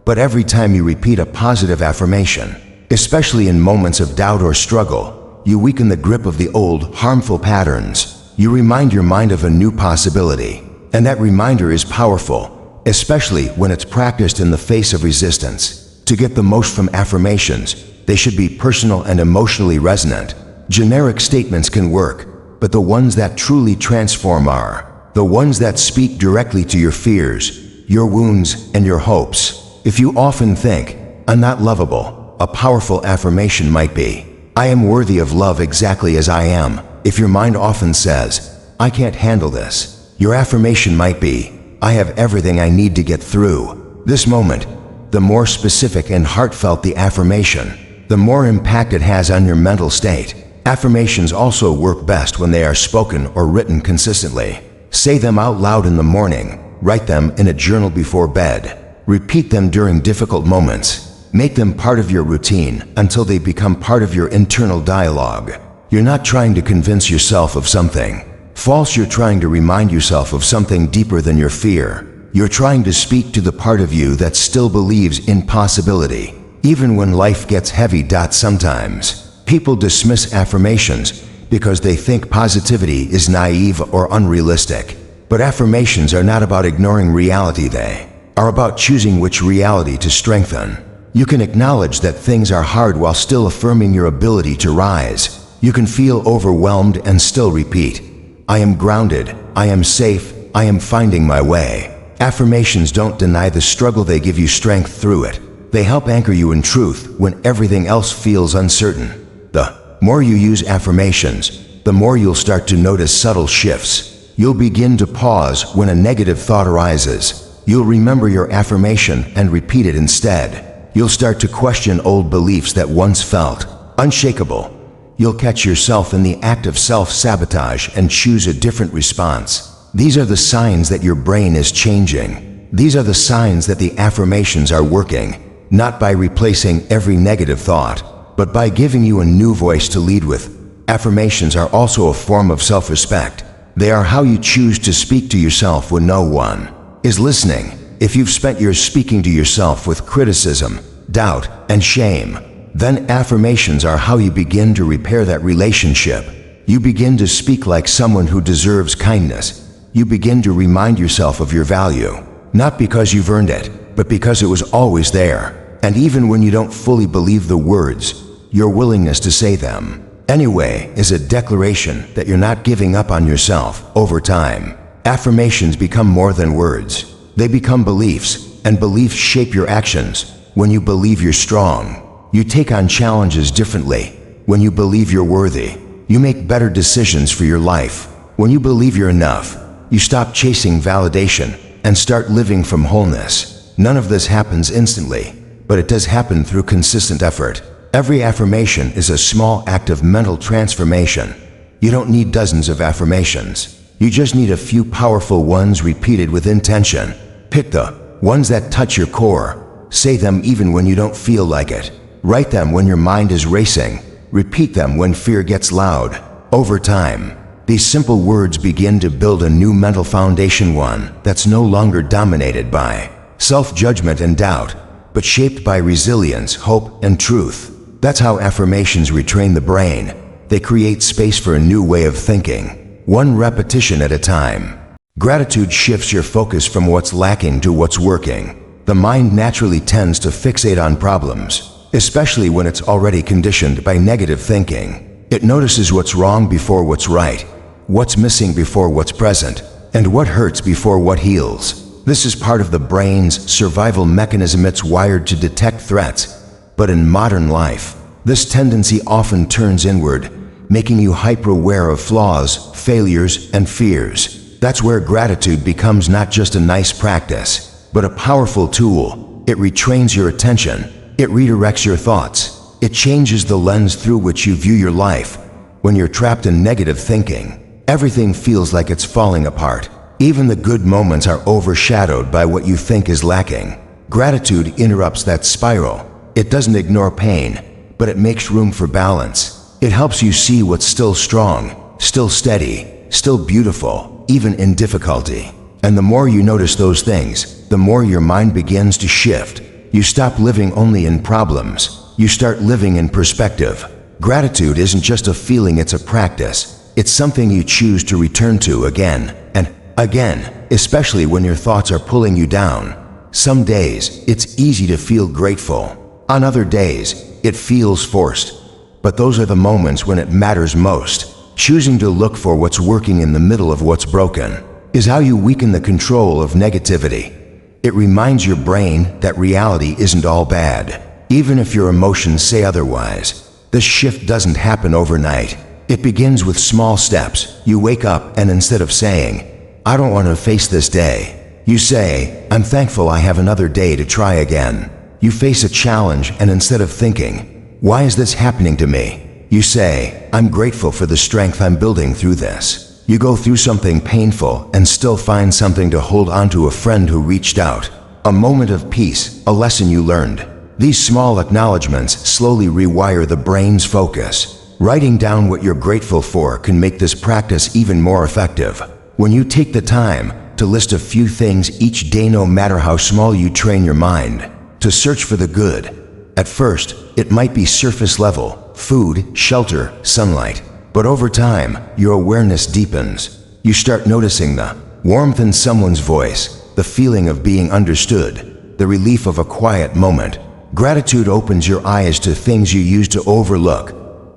S1: But every time you repeat a positive affirmation, especially in moments of doubt or struggle, you weaken the grip of the old, harmful patterns. You remind your mind of a new possibility. And that reminder is powerful, especially when it's practiced in the face of resistance. To get the most from affirmations, they should be personal and emotionally resonant. Generic statements can work, but the ones that truly transform are the ones that speak directly to your fears, your wounds, and your hopes. If you often think, "I'm not lovable," a powerful affirmation might be, "I am worthy of love exactly as I am." If your mind often says, "I can't handle this," your affirmation might be, "I have everything I need to get through this moment." The more specific and heartfelt the affirmation, the more impact it has on your mental state. Affirmations also work best when they are spoken or written consistently. Say them out loud in the morning, write them in a journal before bed, repeat them during difficult moments. Make them part of your routine until they become part of your internal dialogue. You're not trying to convince yourself of something false, you're trying to remind yourself of something deeper than your fear. You're trying to speak to the part of you that still believes in possibility, even when life gets heavy. Sometimes people dismiss affirmations because they think positivity is naive or unrealistic. But affirmations are not about ignoring reality, they are about choosing which reality to strengthen. You can acknowledge that things are hard while still affirming your ability to rise. You can feel overwhelmed and still repeat, "I am grounded, I am safe, I am finding my way." Affirmations don't deny the struggle, they give you strength through it. They help anchor you in truth when everything else feels uncertain. The more you use affirmations, the more you'll start to notice subtle shifts. You'll begin to pause when a negative thought arises. You'll remember your affirmation and repeat it instead. You'll start to question old beliefs that once felt unshakable. You'll catch yourself in the act of self-sabotage and choose a different response. These are the signs that your brain is changing. These are the signs that the affirmations are working, not by replacing every negative thought, but by giving you a new voice to lead with. Affirmations are also a form of self-respect. They are how you choose to speak to yourself when no one is listening. If you've spent years speaking to yourself with criticism, doubt, and shame, then affirmations are how you begin to repair that relationship. You begin to speak like someone who deserves kindness. You begin to remind yourself of your value, not because you've earned it, but because it was always there. And even when you don't fully believe the words, your willingness to say them anyway is a declaration that you're not giving up on yourself. Over time, affirmations become more than words. They become beliefs, and beliefs shape your actions. When you believe you're strong, you take on challenges differently. When you believe you're worthy, you make better decisions for your life. When you believe you're enough, you stop chasing validation and start living from wholeness. None of this happens instantly, but it does happen through consistent effort. Every affirmation is a small act of mental transformation. You don't need dozens of affirmations. You just need a few powerful ones repeated with intention. Pick the ones that touch your core. Say them even when you don't feel like it. Write them when your mind is racing. Repeat them when fear gets loud. Over time, these simple words begin to build a new mental foundation, one that's no longer dominated by self-judgment and doubt, but shaped by resilience, hope, and truth. That's how affirmations retrain the brain. They create space for a new way of thinking, one repetition at a time. Gratitude shifts your focus from what's lacking to what's working. The mind naturally tends to fixate on problems, especially when it's already conditioned by negative thinking. It notices what's wrong before what's right, what's missing before what's present, and what hurts before what heals. This is part of the brain's survival mechanism. It's wired to detect threats. But in modern life, this tendency often turns inward, making you hyper-aware of flaws, failures, and fears. That's where gratitude becomes not just a nice practice, but a powerful tool. It retrains your attention. It redirects your thoughts. It changes the lens through which you view your life. When you're trapped in negative thinking, everything feels like it's falling apart. Even the good moments are overshadowed by what you think is lacking. Gratitude interrupts that spiral. It doesn't ignore pain, but it makes room for balance. It helps you see what's still strong, still steady, still beautiful, even in difficulty. And the more you notice those things, the more your mind begins to shift. You stop living only in problems. You start living in perspective. Gratitude isn't just a feeling, it's a practice. It's something you choose to return to again and again, especially when your thoughts are pulling you down. Some days, it's easy to feel grateful. On other days, it feels forced. But those are the moments when it matters most. Choosing to look for what's working in the middle of what's broken is how you weaken the control of negativity. It reminds your brain that reality isn't all bad, even if your emotions say otherwise. This shift doesn't happen overnight. It begins with small steps. You wake up and instead of saying, "I don't want to face this day," you say, "I'm thankful I have another day to try again." You face a challenge and instead of thinking, "Why is this happening to me?" you say, "I'm grateful for the strength I'm building through this." You go through something painful and still find something to hold on to, a friend who reached out, a moment of peace, a lesson you learned. These small acknowledgments slowly rewire the brain's focus. Writing down what you're grateful for can make this practice even more effective. When you take the time to list a few things each day, no matter how small, you train your mind to search for the good. At first, it might be surface level, food, shelter, sunlight. But over time, your awareness deepens. You start noticing the warmth in someone's voice, the feeling of being understood, the relief of a quiet moment. Gratitude opens your eyes to things you used to overlook.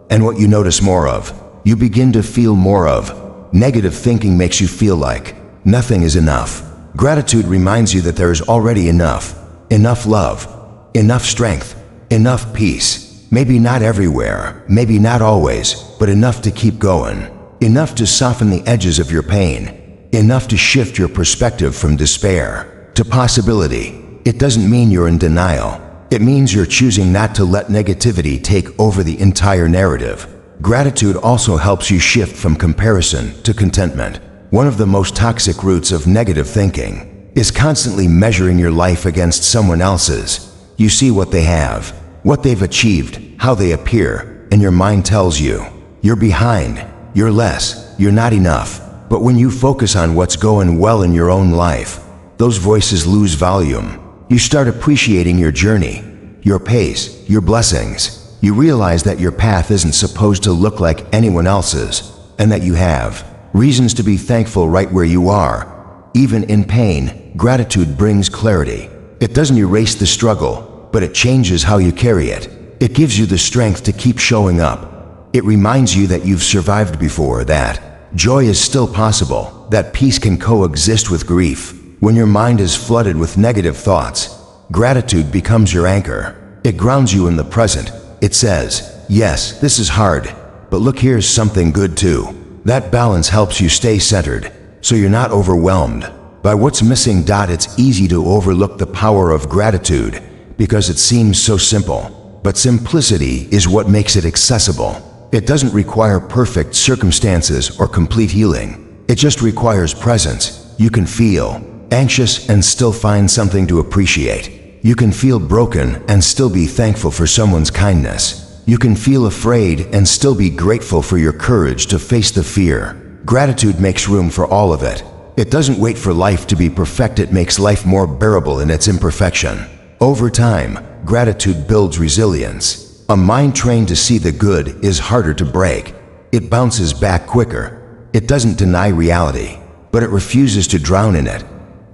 S1: And what you notice more of, you begin to feel more of. Negative thinking makes you feel like nothing is enough. Gratitude reminds you that there is already enough. Enough love, enough strength, enough peace. Maybe not everywhere, maybe not always, but enough to keep going. Enough to soften the edges of your pain. Enough to shift your perspective from despair to possibility. It doesn't mean you're in denial. It means you're choosing not to let negativity take over the entire narrative. Gratitude also helps you shift from comparison to contentment. One of the most toxic roots of negative thinking is constantly measuring your life against someone else's. You see what they have, what they've achieved, how they appear, and your mind tells you, you're behind, you're less, you're not enough. But when you focus on what's going well in your own life, those voices lose volume. You start appreciating your journey, your pace, your blessings. You realize that your path isn't supposed to look like anyone else's, and that you have reasons to be thankful right where you are. Even in pain, gratitude brings clarity. It doesn't erase the struggle, but it changes how you carry it. It gives you the strength to keep showing up. It reminds you that you've survived before, that joy is still possible, that peace can coexist with grief. When your mind is flooded with negative thoughts, gratitude becomes your anchor. It grounds you in the present. It says, yes, this is hard, but look, here's something good too. That balance helps you stay centered, so you're not overwhelmed by what's missing. It's easy to overlook the power of gratitude because it seems so simple, but simplicity is what makes it accessible. It doesn't require perfect circumstances or complete healing. It just requires presence. You can feel anxious and still find something to appreciate. You can feel broken and still be thankful for someone's kindness. You can feel afraid and still be grateful for your courage to face the fear. Gratitude makes room for all of it. It doesn't wait for life to be perfect. It makes life more bearable in its imperfection. Over time, gratitude builds resilience. A mind trained to see the good is harder to break. It bounces back quicker. It doesn't deny reality, but it refuses to drown in it.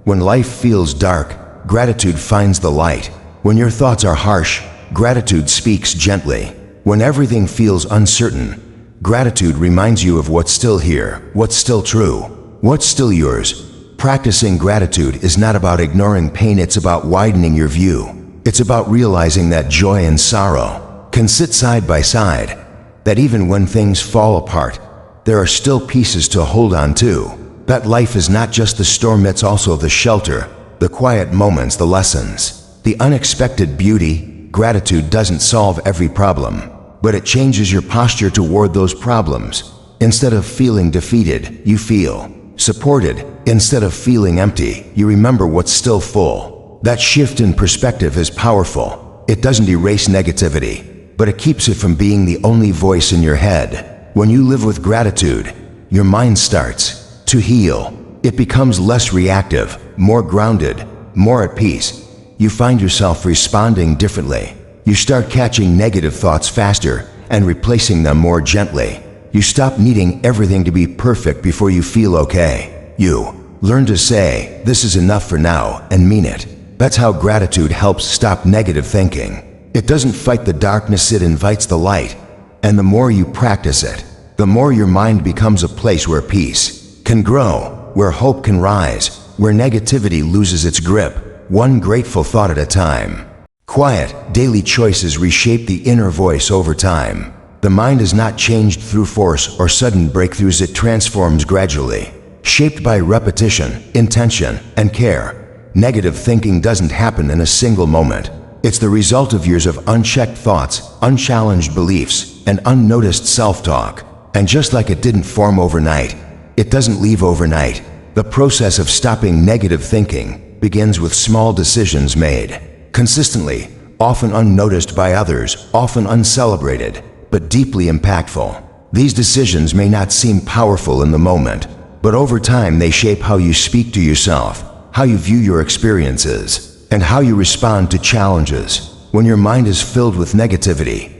S1: When life feels dark, gratitude finds the light. When your thoughts are harsh, gratitude speaks gently. When everything feels uncertain, gratitude reminds you of what's still here, what's still true, what's still yours. Practicing gratitude is not about ignoring pain, it's about widening your view. It's about realizing that joy and sorrow can sit side by side, that even when things fall apart, there are still pieces to hold on to. That life is not just the storm, it's also the shelter, the quiet moments, the lessons, the unexpected beauty. Gratitude doesn't solve every problem, but it changes your posture toward those problems. Instead of feeling defeated, you feel supported. Instead of feeling empty, you remember what's still full. That shift in perspective is powerful. It doesn't erase negativity, but it keeps it from being the only voice in your head. When you live with gratitude, your mind starts to heal. It becomes less reactive, more grounded, more at peace. You find yourself responding differently. You start catching negative thoughts faster and replacing them more gently. You stop needing everything to be perfect before you feel okay. You learn to say, this is enough for now, and mean it. That's how gratitude helps stop negative thinking. It doesn't fight the darkness, it invites the light. And the more you practice it, the more your mind becomes a place where peace can grow, where hope can rise, where negativity loses its grip, one grateful thought at a time. Quiet, daily choices reshape the inner voice over time. The mind is not changed through force or sudden breakthroughs, it transforms gradually, shaped by repetition, intention, and care. Negative thinking doesn't happen in a single moment. It's the result of years of unchecked thoughts, unchallenged beliefs, and unnoticed self-talk. And just like it didn't form overnight, it doesn't leave overnight. The process of stopping negative thinking begins with small decisions made consistently, often unnoticed by others, often uncelebrated, but deeply impactful. These decisions may not seem powerful in the moment, but over time they shape how you speak to yourself, how you view your experiences, and how you respond to challenges. When your mind is filled with negativity,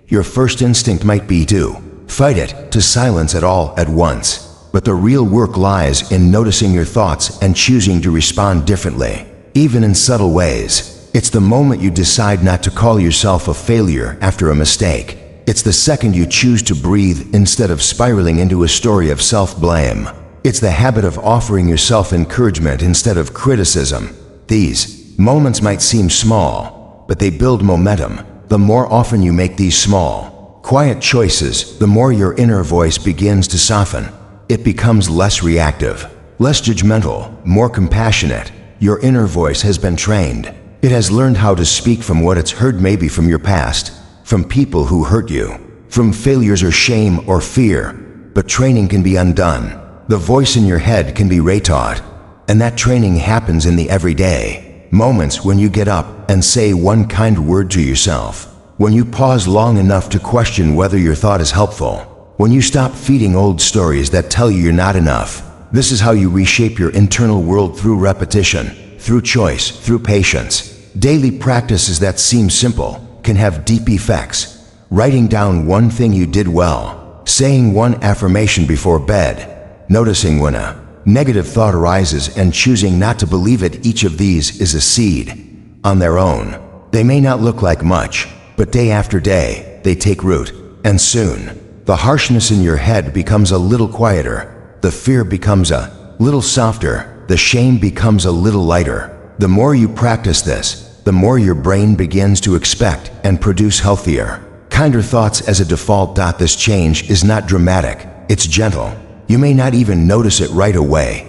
S1: your first instinct might be to fight it, to silence it all at once. But the real work lies in noticing your thoughts and choosing to respond differently, even in subtle ways. It's the moment you decide not to call yourself a failure after a mistake. It's the second you choose to breathe instead of spiraling into a story of self-blame. It's the habit of offering yourself encouragement instead of criticism. These moments might seem small, but they build momentum. The more often you make these small, quiet choices, the more your inner voice begins to soften. It becomes less reactive, less judgmental, more compassionate. Your inner voice has been trained. It has learned how to speak from what it's heard, maybe from your past, from people who hurt you, from failures or shame or fear. But training can be undone. The voice in your head can be retaught. And that training happens in the everyday moments when you get up and say one kind word to yourself, when you pause long enough to question whether your thought is helpful, when you stop feeding old stories that tell you you're not enough. This is how you reshape your internal world through repetition, through choice, through patience. Daily practices that seem simple can have deep effects. Writing down one thing you did well, saying one affirmation before bed, noticing when a negative thought arises and choosing not to believe it. Each of these is a seed. On their own, they may not look like much, but day after day, they take root. And soon, the harshness in your head becomes a little quieter. The fear becomes a little softer. The shame becomes a little lighter. The more you practice this, the more your brain begins to expect and produce healthier, kinder thoughts as a default. This change is not dramatic, it's gentle. You may not even notice it right away,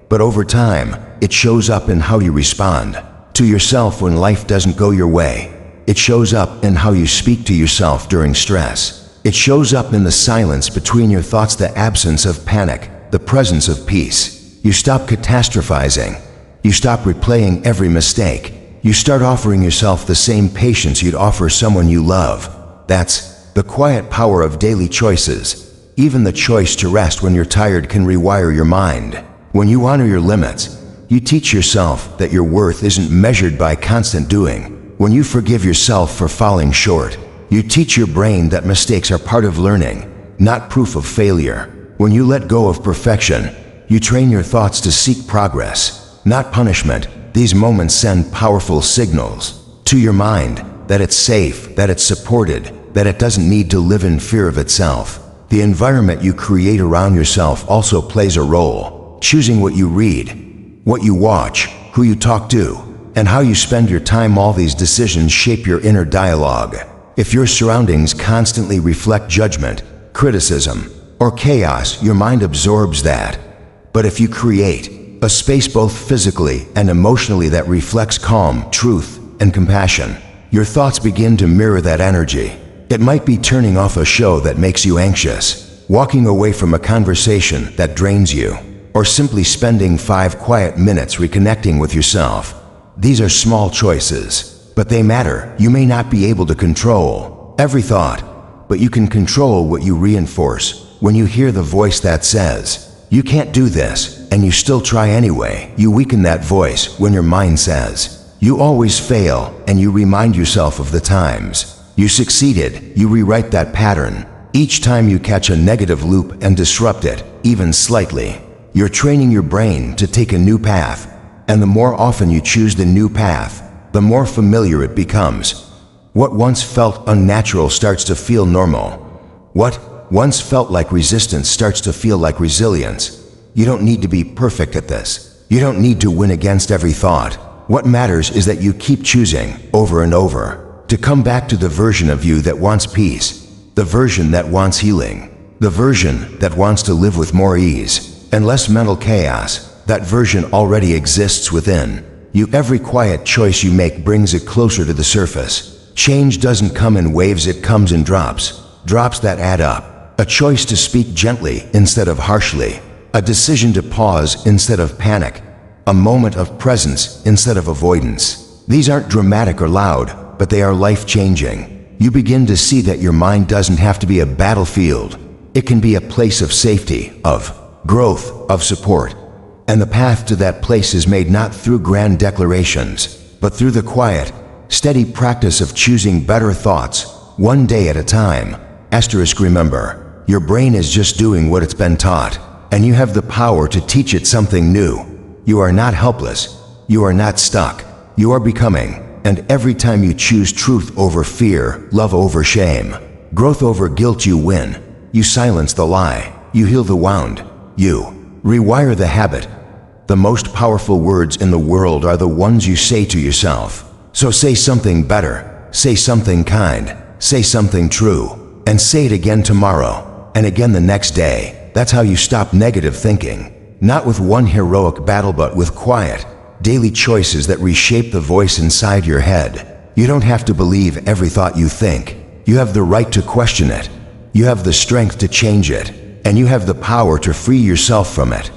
S1: but over time, it shows up in how you respond to yourself when life doesn't go your way. It shows up in how you speak to yourself during stress. It shows up in the silence between your thoughts, the absence of panic, the presence of peace. You stop catastrophizing. You stop replaying every mistake. You start offering yourself the same patience you'd offer someone you love. That's the quiet power of daily choices. Even the choice to rest when you're tired can rewire your mind. When you honor your limits, you teach yourself that your worth isn't measured by constant doing. When you forgive yourself for falling short, you teach your brain that mistakes are part of learning, not proof of failure. When you let go of perfection, you train your thoughts to seek progress, not punishment. These moments send powerful signals to your mind that it's safe, that it's supported, that it doesn't need to live in fear of itself. The environment you create around yourself also plays a role. Choosing what you read, what you watch, who you talk to, and how you spend your time. All these decisions shape your inner dialogue. If your surroundings constantly reflect judgment, criticism, or chaos, your mind absorbs that. But if you create a space both physically and emotionally that reflects calm, truth, and compassion, your thoughts begin to mirror that energy. It might be turning off a show that makes you anxious, walking away from a conversation that drains you, or simply spending 5 quiet minutes reconnecting with yourself. These are small choices, but they matter. You may not be able to control every thought, but you can control what you reinforce. When you hear the voice that says, "You can't do this," and you still try anyway, you weaken that voice. When your mind says, "You always fail," and you remind yourself of the times you succeeded, you rewrite that pattern. Each time you catch a negative loop and disrupt it, even slightly, you're training your brain to take a new path. And the more often you choose the new path, the more familiar it becomes. What once felt unnatural starts to feel normal. What once felt like resistance starts to feel like resilience. You don't need to be perfect at this. You don't need to win against every thought. What matters is that you keep choosing over and over to come back to the version of you that wants peace, the version that wants healing, the version that wants to live with more ease and less mental chaos. That version already exists within you. Every quiet choice you make brings it closer to the surface. Change doesn't come in waves, it comes in drops, drops that add up. A choice to speak gently instead of harshly, a decision to pause instead of panic, a moment of presence instead of avoidance. These aren't dramatic or loud, but they are life-changing. You begin to see that your mind doesn't have to be a battlefield. It can be a place of safety, of growth, of support. And the path to that place is made not through grand declarations, but through the quiet, steady practice of choosing better thoughts, one day at a time. Asterisk, remember, your brain is just doing what it's been taught, and you have the power to teach it something new. You are not helpless. You are not stuck. You are becoming. And every time you choose truth over fear, love over shame, growth over guilt, you win. You silence the lie. You heal the wound. You rewire the habit. The most powerful words in the world are the ones you say to yourself. So say something better. Say something kind. Say something true. And say it again tomorrow. And again the next day. That's how you stop negative thinking. Not with one heroic battle, but with quiet, daily choices that reshape the voice inside your head. You don't have to believe every thought you think. You have the right to question it. You have the strength to change it. And you have the power to free yourself from it.